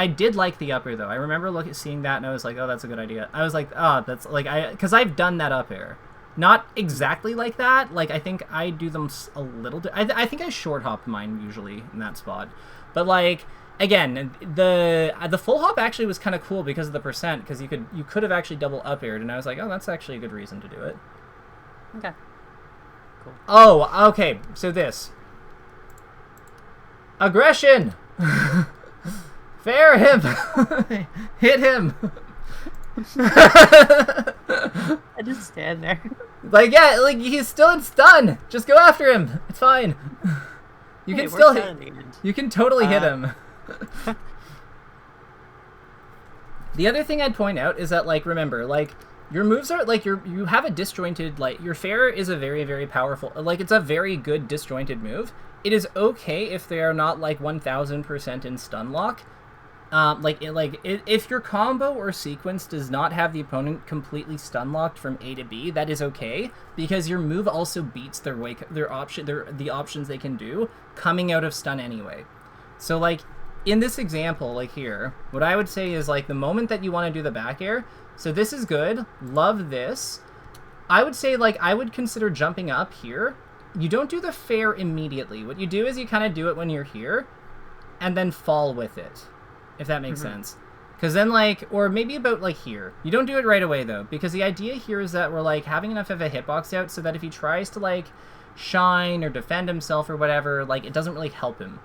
did like the up air, though. I remember seeing that, and I was like, oh, that's a good idea. I was like, oh, that's, like, because I've done that up air. Not exactly like that. Like, I think I do them a little, I think I short hop mine, usually, in that spot. But, like, again, the full hop actually was kind of cool because of the percent, because you could have actually double up aired, and I was like, oh, that's actually a good reason to do it. Okay. Cool. Oh, okay, so this. Aggression! Fair him! Hit him! I just stand there. Like, yeah, like, he's still in stun! Just go after him! It's fine. You can still hit. You can totally hit him. The other thing I'd point out is that, like, remember, like, your moves are, like, you have a disjointed, like, your fair is a very, very powerful, like, it's a very good disjointed move. It is okay if they are not, like, 1000% in stun lock. If your combo or sequence does not have the opponent completely stun locked from A to B, that is okay, because your move also beats the options they can do coming out of stun anyway. So, like, in this example, like here, what I would say is, like, the moment that you want to do the back air, so this is good, love this, I would say, like, I would consider jumping up here. You don't do the fair immediately. What you do is you kind of do it when you're here, and then fall with it, if that makes sense. Because then, like, or maybe about, like, here. You don't do it right away, though, because the idea here is that we're, like, having enough of a hitbox out so that if he tries to, like, shine or defend himself or whatever, like, it doesn't really help him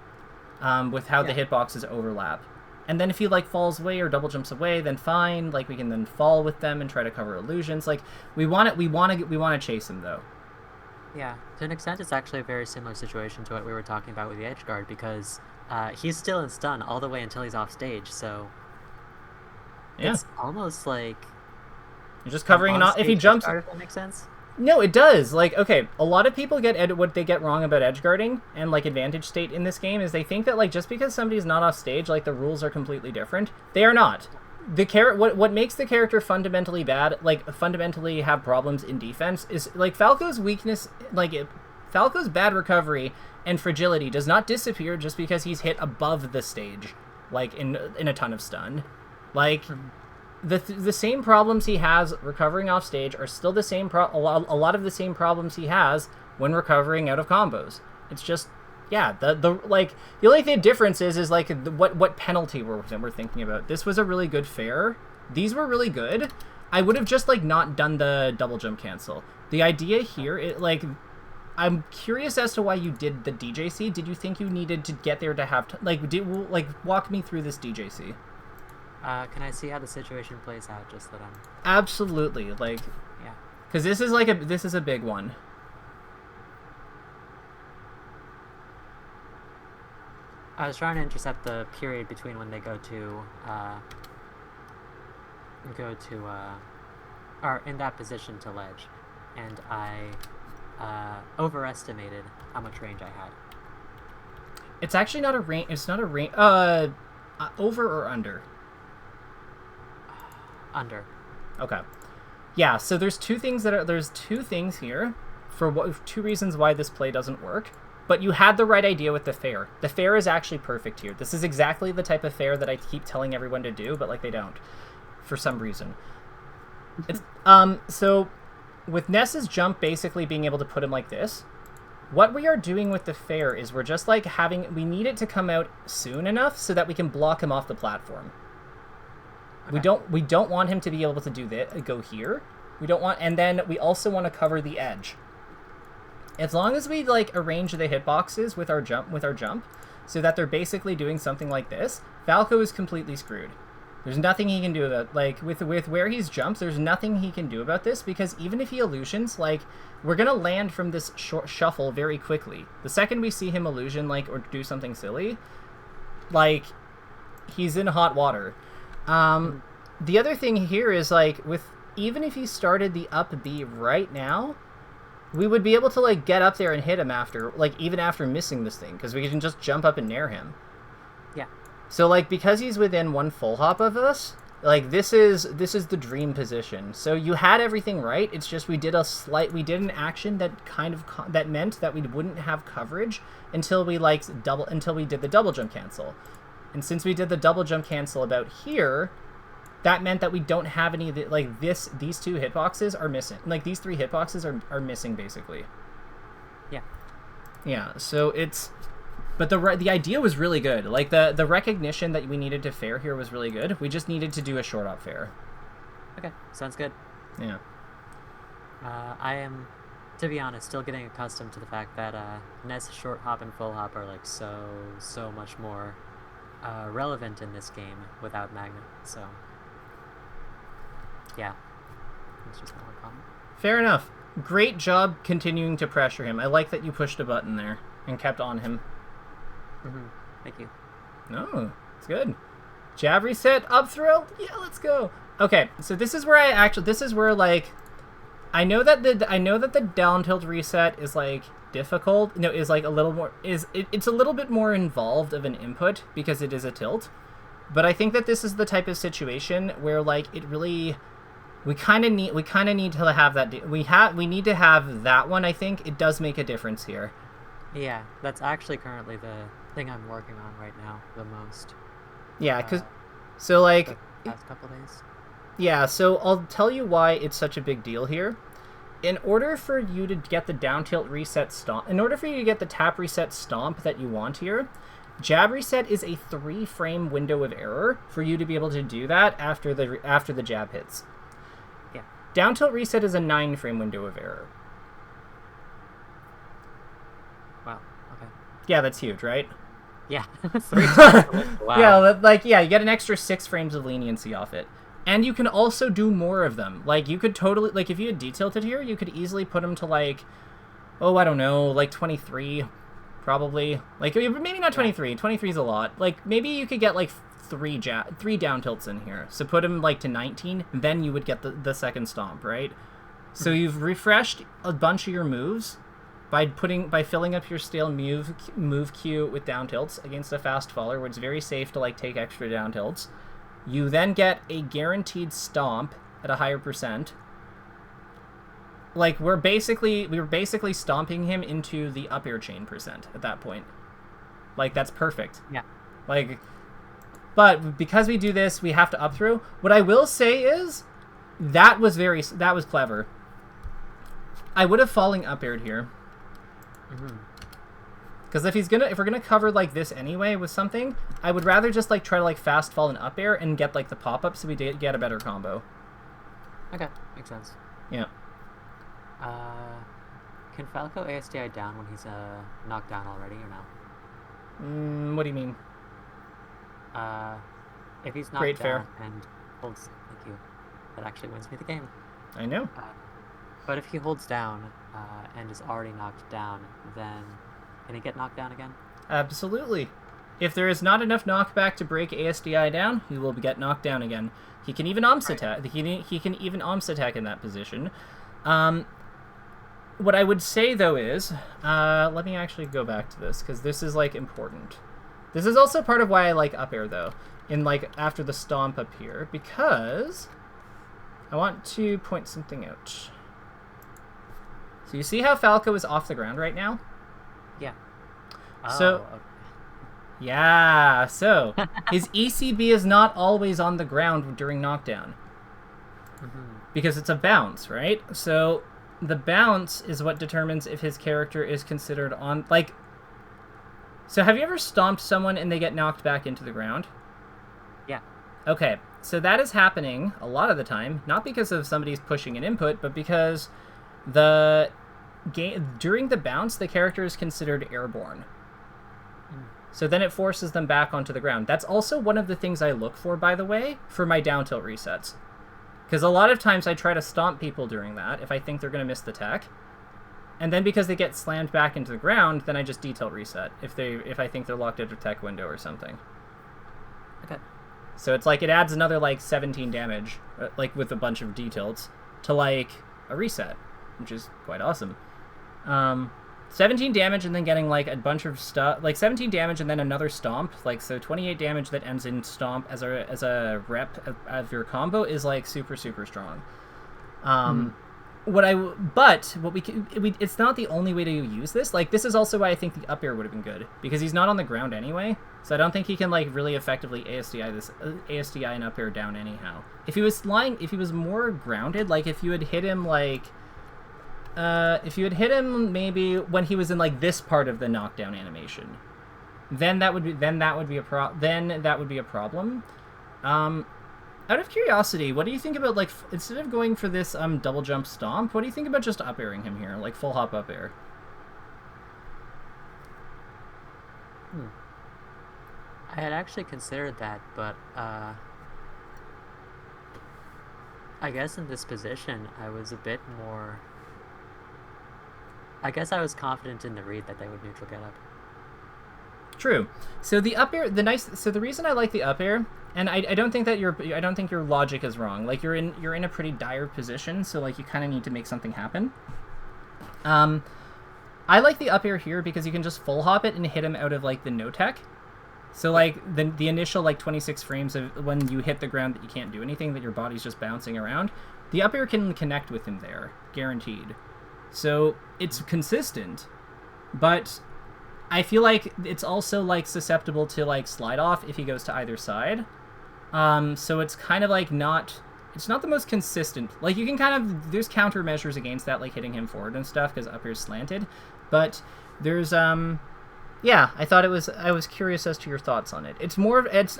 with how the hitboxes overlap. And then if he, like, falls away or double jumps away, then fine. Like, we can then fall with them and try to cover illusions. Like, we want to chase him, though. Yeah, to an extent, it's actually a very similar situation to what we were talking about with the edge guard, because he's still in stun all the way until he's off stage, so it's almost like you're just covering it. If he jumps, guard, if that makes sense. No, it does. Like, okay, a lot of people what they get wrong about edge guarding and, like, advantage state in this game is they think that, like, just because somebody's not off stage, like, the rules are completely different. They are not. What makes the character fundamentally bad, like, fundamentally have problems in defense is, like, Falco's weakness, like, Falco's bad recovery and fragility does not disappear just because he's hit above the stage, like, in a ton of stun. Like, the same problems he has recovering off stage are still the same a lot of the same problems he has when recovering out of combos. It's just, yeah, the only difference is like what penalty we're thinking about. This was a really good fair. These were really good. I would have just, like, not done the double jump cancel. The idea here, I'm curious as to why you did the DJC. Did you think you needed to get there to have walk me through this DJC? Can I see how the situation plays out, just that I'm... Absolutely, like... Yeah. Because this is a big one. I was trying to intercept the period between when they go to, are in that position to ledge, and I, overestimated how much range I had. It's actually not a range, over or under? Under. Okay. Yeah, so there's two things here for two reasons why this play doesn't work. But you had the right idea with the fair. The fair is actually perfect here. This is exactly the type of fair that I keep telling everyone to do, but like they don't, for some reason. It's, so with Ness's jump basically being able to put him like this, what we are doing with the fair is we're just like we need it to come out soon enough so that we can block him off the platform. Okay. We don't want him to be able to do that, go here. We don't want, and then we also want to cover the edge. As long as we like arrange the hitboxes with our jump, so that they're basically doing something like this, Falco is completely screwed. There's nothing he can do about, like, with where he's jumped, there's nothing he can do about this, because even if he illusions, like, we're gonna land from this short shuffle very quickly. The second we see him illusion, like, or do something silly, like, he's in hot water. The other thing here is, like, even if he started the up B right now, we would be able to, like, get up there and hit him after, like, even after missing this thing, because we can just jump up and nair him. Yeah. So, like, because he's within one full hop of us, like, this is the dream position. So you had everything right. It's just we did an action that kind of that meant that we wouldn't have coverage until we did the double jump cancel. And since we did the double jump cancel about here, that meant that we don't have any of the, like, these two hitboxes are missing. Like, these three hitboxes are missing basically. Yeah. Yeah. So it's. But the idea was really good. Like, the recognition that we needed to fair here was really good. We just needed to do a short hop fair. Okay, sounds good. Yeah. I am, to be honest, still getting accustomed to the fact that Ness short hop and full hop are, like, so much more relevant in this game without Magnet, so... Yeah. It's just my one comment. Fair enough. Great job continuing to pressure him. I like that you pushed a button there and kept on him. Mm-hmm. Thank you. No, it's good. Jab reset, up throw. Yeah, let's go. Okay, so this is where like, I know that the down tilt reset is like difficult. No, is like a little more it's a little bit more involved of an input because it is a tilt. But I think that this is the type of situation where like it really we kind of need to have that. We need to have that one. I think it does make a difference here. Yeah, that's actually currently the thing I'm working on right now the most. Yeah, because so like the past couple days. Yeah, so I'll tell you why it's such a big deal here. In order for you to get the down tilt reset stomp, in order for you to get the tap reset stomp that you want here, jab reset is a 3-frame window of error for you to be able to do that after the jab hits. Yeah. Down tilt reset is a 9-frame window of error. Wow. Okay. Yeah, that's huge, right? Yeah. 3 times. Wow. Yeah, like, yeah, you get an extra 6 frames of leniency off it. And you can also do more of them. Like, you could totally, like, if you had detilted here, you could easily put them to, like, oh, I don't know, like 23, probably. Like, maybe not 23. 23 is a lot. Like, maybe you could get, like, 3 down tilts in here. So put them, like, to 19, then you would get the second stomp, right? So you've refreshed a bunch of your moves by filling up your stale move queue with down tilts against a fast faller, where it's very safe to, like, take extra down tilts. You then get a guaranteed stomp at a higher percent. Like, we were basically stomping him into the up air chain percent at that point. Like, that's perfect. Yeah. Like, but because we do this, we have to up throw. What I will say is that was clever. I would have falling up aired here. Mm-hmm. Because if we're gonna cover like this anyway with something, I would rather just like try to like fast fall and up air and get like the pop up so we get a better combo. Okay, makes sense. Yeah. Can Falco ASDI down when he's knocked down already or no? What do you mean? If he's knocked Great down fair. and holds, thank you, that actually wins me the game. I know. But if he holds down and is already knocked down, then can he get knocked down again? Absolutely. If there is not enough knockback to break ASDI down, he will get knocked down again. He can even OMS attack. He can even OMS attack in that position. What I would say though is, let me actually go back to this because this is like important. This is also part of why I like up air though, in like after the stomp up here, because I want to point something out. So you see how Falco is off the ground right now? Yeah. So- okay. Yeah, so his ECB is not always on the ground during knockdown. Because it's a bounce, right? So the bounce is what determines if his character is considered on... Like, so have you ever stomped someone and they get knocked back into the ground? Yeah. Okay, so that is happening a lot of the time, not because of somebody's pushing an input, but because the game during the bounce, the character is considered airborne. So then it forces them back onto the ground. That's also one of the things I look for, by the way, for my down tilt resets. Because a lot of times I try to stomp people during that if I think they're going to miss the tech. And then because they get slammed back into the ground, then I just D-tilt reset if I think they're locked out of tech window or something. Okay. So it's like it adds another like 17 damage, like with a bunch of D-tilts, to like a reset, which is quite awesome. 17 damage and then getting like a bunch of stuff, like 17 damage and then another stomp, like so 28 damage that ends in stomp as a rep of your combo is like super strong. It's not the only way to use this. Like this is also why I think the up air would have been good, because he's not on the ground anyway, so I don't think he can like really effectively ASDI and up air down anyhow. If he was more grounded, like if you had hit him like. If you had hit him maybe when he was in like this part of the knockdown animation, then that would be a problem. Out of curiosity, what do you think about like instead of going for this double jump stomp, what do you think about just up airing him here, like full hop up air? I had actually considered that, but I guess in this position I was a bit more. I guess I was confident in the read that they would neutral get up. True. So the up air, the reason I like the up air, and I don't think your logic is wrong. Like you're in a pretty dire position, so like you kind of need to make something happen. I like the up air here because you can just full hop it and hit him out of like the no tech. So like the initial like 26 frames of when you hit the ground that you can't do anything, that your body's just bouncing around, the up air can connect with him there, guaranteed. So it's consistent, but I feel like it's also like susceptible to like slide off if he goes to either side. So it's kind of like it's not the most consistent. Like you can there's countermeasures against that, like hitting him forward and stuff because up air's slanted, but there's yeah, I was curious as to your thoughts on it.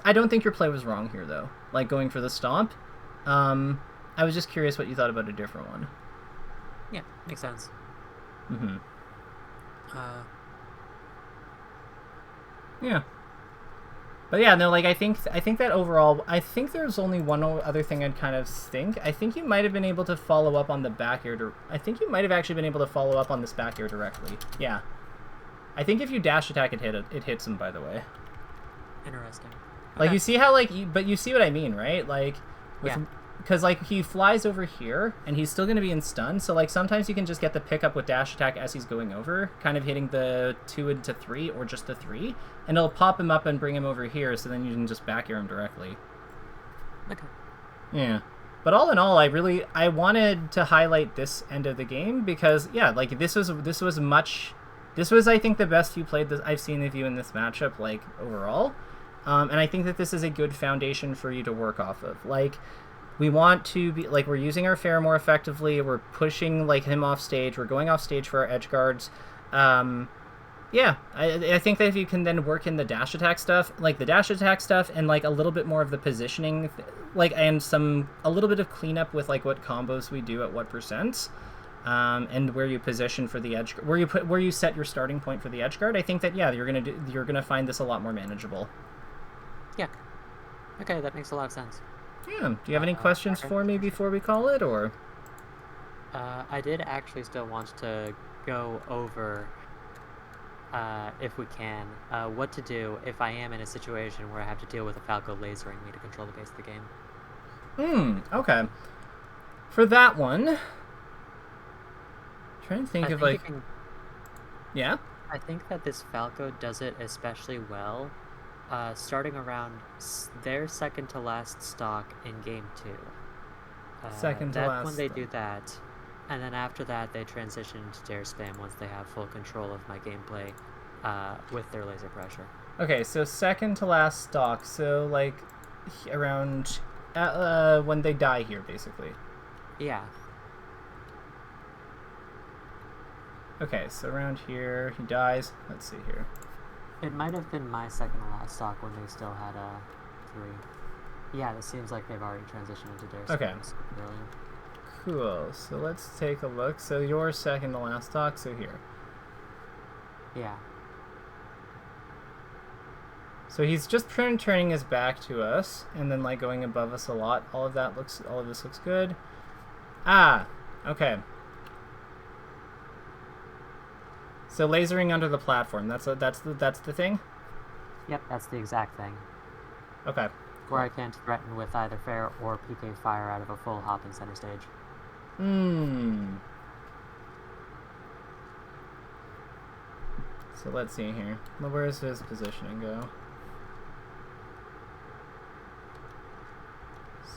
I don't think your play was wrong here though, like going for the stomp. I was just curious what you thought about a different one. Yeah, makes sense. Yeah. But yeah, no, like I think that overall, I think there's only one other thing I'd kind of think. I think you might have been able to follow up on the back air. I think you might have actually been able to follow up on this back air directly. Yeah. I think if you dash attack, it hits him, by the way. Interesting. Like Okay. you see how but you see what I mean, right? Like, Yeah. Because like he flies over here and he's still going to be in stun, so like sometimes you can just get the pickup with dash attack as he's going over, kind of hitting the 2 into 3 or just the 3, and it'll pop him up and bring him over here, so then you can just back air him directly. Okay. Yeah. But all in all, I wanted to highlight this end of the game because yeah, like this was I think the best you played I've seen of you in this matchup, like overall. And I think that this is a good foundation for you to work off of. Like, we want to be like, we're using our fair more effectively. We're pushing like him off stage. We're going off stage for our edge guards. Yeah, I think that if you can then work in the dash attack stuff, like the dash attack stuff, and like a little bit more of the positioning, like and a little bit of cleanup with like what combos we do at what percents, and where you position for the edge, where you set your starting point for the edge guard. I think that yeah, you're gonna find this a lot more manageable. Yeah. Okay, that makes a lot of sense. Yeah. Do you have any questions for me before we call it, or? I did actually still want to go over, if we can, what to do if I am in a situation where I have to deal with a Falco lasering me to control the pace of the game. Okay. For that one, trying to think of like... Yeah? I think that this Falco does it especially well, starting around their second to last stock in game 2. Second to that last when they stock. do that, and then after that they transition into dare spam once they have full control of my gameplay with their laser pressure. Okay, so second to last stock. So like around when they die here, basically. Yeah. Okay, so around here he dies. Let's see here. It might have been my second to last stock when they still had 3. Yeah, this seems like they've already transitioned into dare Okay. spams earlier. Cool. So let's take a look. So your second to last stock. So here. Yeah. So he's just turning his back to us, and then like going above us a lot. All of this looks good. Ah, okay. So lasering under the platform. That's the thing. Yep, that's the exact thing. Okay. Where I can't threaten with either fair or PK fire out of a full hop in center stage. So let's see here. Well, where's his positioning go?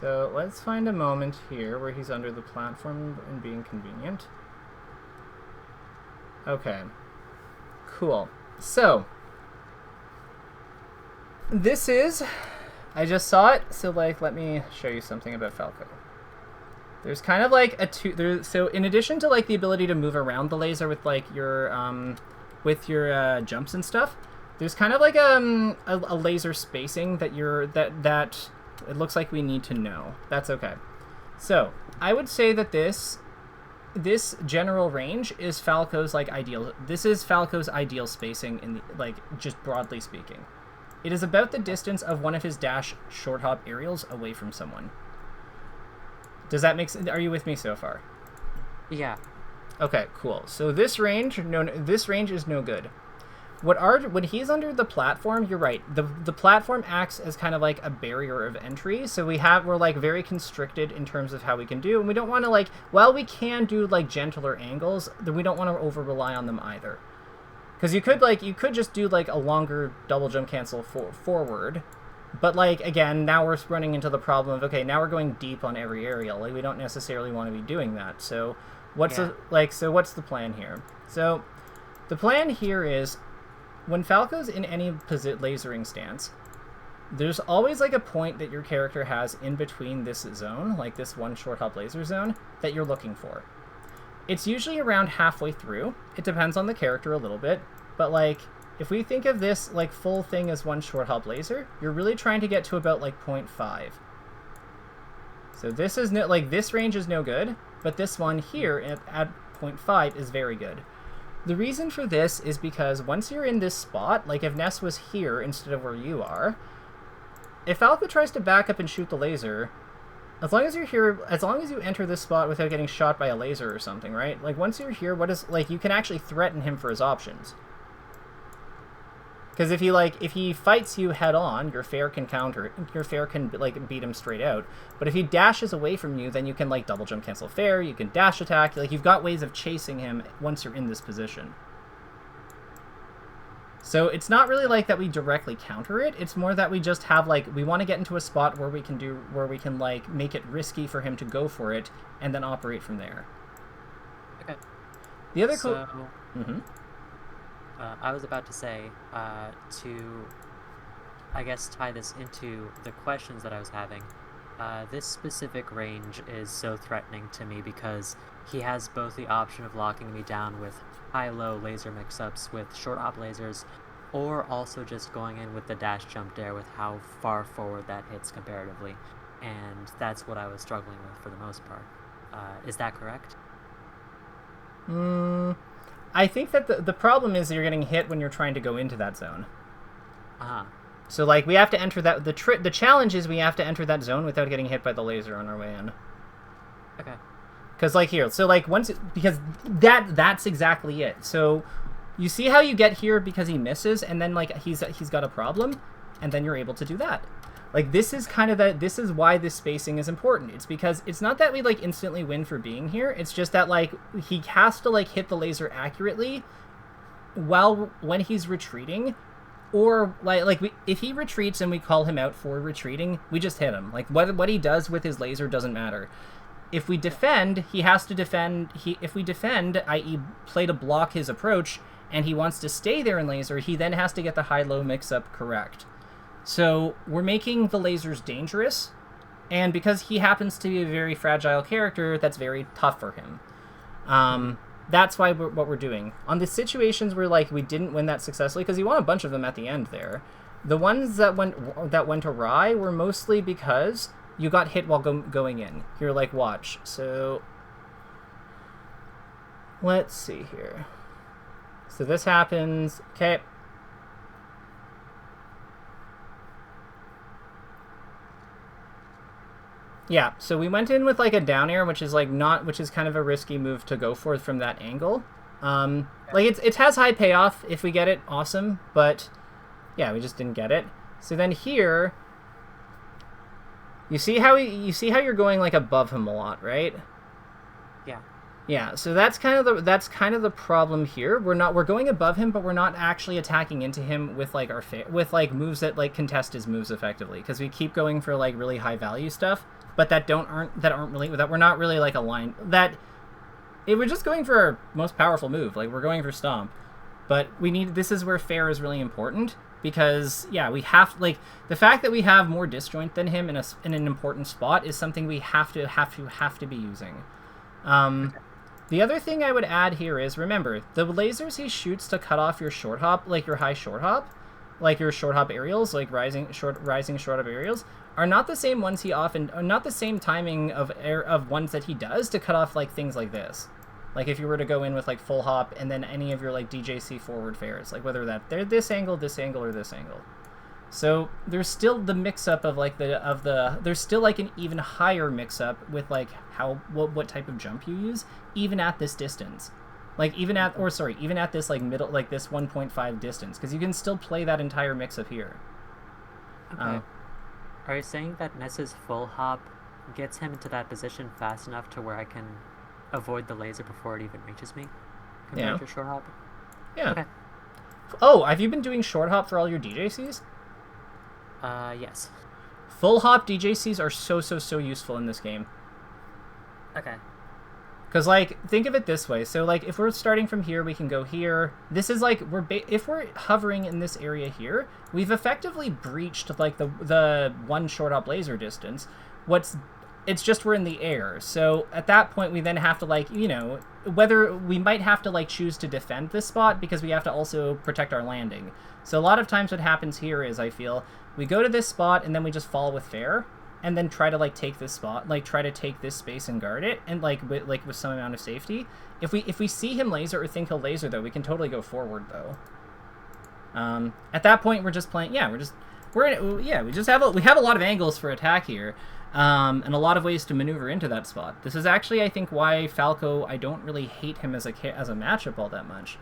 So let's find a moment here where he's under the platform and being convenient. Okay. Cool. So this is, I just saw it, so like let me show you something about Falco. There's kind of like so in addition to like the ability to move around the laser with like your jumps and stuff, there's kind of like a laser spacing that that it looks like we need to know. That's okay. So I would say that this general range is Falco's like ideal. This is Falco's ideal spacing in the, like just broadly speaking. It is about the distance of one of his dash short hop aerials away from someone. Does that make sense? Are you with me so far? Yeah. Okay, cool. So this range is no good. When he's under the platform, you're right. The platform acts as kind of like a barrier of entry. So we're like very constricted in terms of how we can do, and we don't want to like, while we can do like gentler angles, then we don't want to over rely on them either. Because you could just do like a longer double jump cancel forward, but like again, now we're running into the problem of okay, now we're going deep on every aerial. Like we don't necessarily want to be doing that. So what's the plan here? So the plan here is, when Falco's in any lasering stance, there's always like a point that your character has in between this zone, like this one short hop laser zone, that you're looking for. It's usually around halfway through. It depends on the character a little bit, but like if we think of this like full thing as one short hop laser, you're really trying to get to about like 0.5. So this is no, like this range is no good, but this one here at 0.5 is very good. The reason for this is because once you're in this spot, like if Ness was here instead of where you are, if Falco tries to back up and shoot the laser, as long as you're here, as long as you enter this spot without getting shot by a laser or something, right? Like once you're here, you can actually threaten him for his options. Because if he fights you head on, your fair can counter, your fair can like beat him straight out. But if he dashes away from you, then you can like double jump cancel fair, you can dash attack, like you've got ways of chasing him once you're in this position. So it's not really like that we directly counter it, it's more that we just have like, we want to get into a spot where we can like make it risky for him to go for it and then operate from there. Okay. The other so, Mm-hmm. I was about to say, to, I guess, tie this into the questions that I was having, this specific range is so threatening to me because he has both the option of locking me down with high-low laser mix-ups with short hop lasers, or also just going in with the dash jump dare with how far forward that hits comparatively, and that's what I was struggling with for the most part. Is that correct? I think that the problem is you're getting hit when you're trying to go into that zone. Uh-huh. So like we have to enter that. The challenge is we have to enter that zone without getting hit by the laser on our way in. Okay. Because like here, so like because that's exactly it. So you see how you get here because he misses, and then like he's got a problem, and then you're able to do that. Like this is why this spacing is important. It's because it's not that we like instantly win for being here. It's just that like he has to like hit the laser accurately when he's retreating, or if he retreats and we call him out for retreating, we just hit him. Like what he does with his laser doesn't matter. If we defend, he has to defend. If we defend, i.e. play to block his approach, and he wants to stay there in laser, he then has to get the high-low mix-up correct. So we're making the lasers dangerous, and because he happens to be a very fragile character, that's very tough for him. That's why what we're doing. On the situations where like we didn't win that successfully, because you won a bunch of them at the end there, the ones that went awry were mostly because you got hit while going in. Here, like, watch. So let's see here. So this happens. Okay. Yeah, so we went in with like a down air, which is like which is kind of a risky move to go for from that angle. Like it has high payoff if we get it, awesome, but yeah, we just didn't get it. So then here, you see how you're going like above him a lot, right? Yeah. Yeah, so that's kind of the problem here. We're going above him, but we're not actually attacking into him with like moves that like contest his moves effectively, because we keep going for like really high value stuff, but that we're not really like aligned. We're just going for our most powerful move. Like we're going for stomp, but this is where fair is really important, because yeah, we have like the fact that we have more disjoint than him in an important spot is something we have to be using. The other thing I would add here is, remember, the lasers he shoots to cut off your short hop, like your high short hop, like your short hop aerials, like rising short hop aerials, are not the same ones not the same timing of ones that he does to cut off like things like this. Like if you were to go in with like full hop and then any of your like DJC forward fairs, like whether they're this angle, or this angle. So there's still the mix-up of like there's still like an even higher mix-up with like what type of jump you use, even at this distance. Like even at this like middle, like this 1.5 distance, because you can still play that entire mix-up here. Okay. Are you saying that Ness's full hop gets him into that position fast enough to where I can avoid the laser before it even reaches me? Compared to short hop? Yeah. Okay. Oh, have you been doing short hop for all your DJCs? Yes. Full hop DJCs are so useful in this game. Okay. Because, like, think of it this way. So, like, if we're starting from here, we can go here. This is, like, if we're hovering in this area here, we've effectively breached, like, the one short hop laser distance. It's just we're in the air. So, at that point, we then have to, like, whether we might have to, like, choose to defend this spot because we have to also protect our landing. So, a lot of times what happens here is, I feel, we go to this spot and then we just fall with fair, and then try to like take this spot, like try to take this space and guard it, and with some amount of safety. If we see him laser or think he'll laser though, we can totally go forward though. At that point, we're just playing. Yeah, we have a lot of angles for attack here, and a lot of ways to maneuver into that spot. This is actually, I think, why Falco, I don't really hate him as a matchup all that much.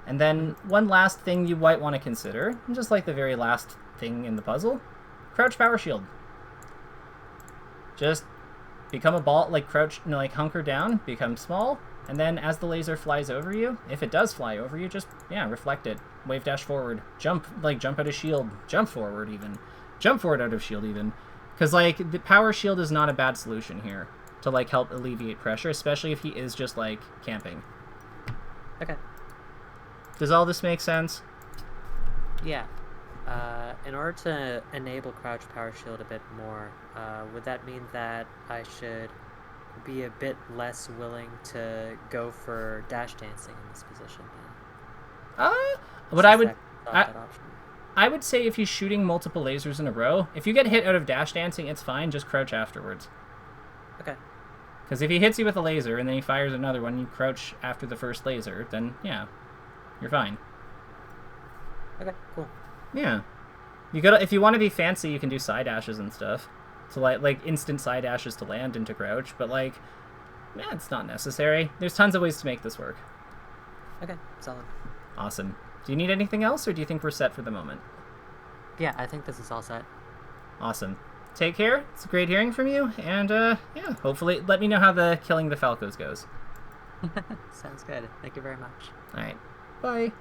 And then one last thing you might want to consider, just like the very last thing in the puzzle, crouch power shield. Just become a ball, like crouch, hunker down, become small, and then as the laser flies over you, if it does fly over you, just, reflect it. Wave dash forward. Jump out of shield. Jump forward even. Jump forward out of shield even. Because, like, the power shield is not a bad solution here to, like, help alleviate pressure, especially if he is just, like, camping. Okay. Does all this make sense? Yeah. In order to enable crouch power shield a bit more, would that mean that I should be a bit less willing to go for dash dancing in this position then? What I would say, if he's shooting multiple lasers in a row, if you get hit out of dash dancing, it's fine, just crouch afterwards. Okay. Because if he hits you with a laser and then he fires another one, you crouch after the first laser, then yeah, you're fine. Okay, cool. Yeah. If you want to be fancy, you can do side dashes and stuff. So like instant side dashes to land into crouch, but like, it's not necessary. There's tons of ways to make this work. Okay, solid. Awesome. Do you need anything else, or do you think we're set for the moment? Yeah, I think this is all set. Awesome. Take care. It's great hearing from you, and hopefully let me know how the killing the Falcos goes. Sounds good. Thank you very much. All right. Bye.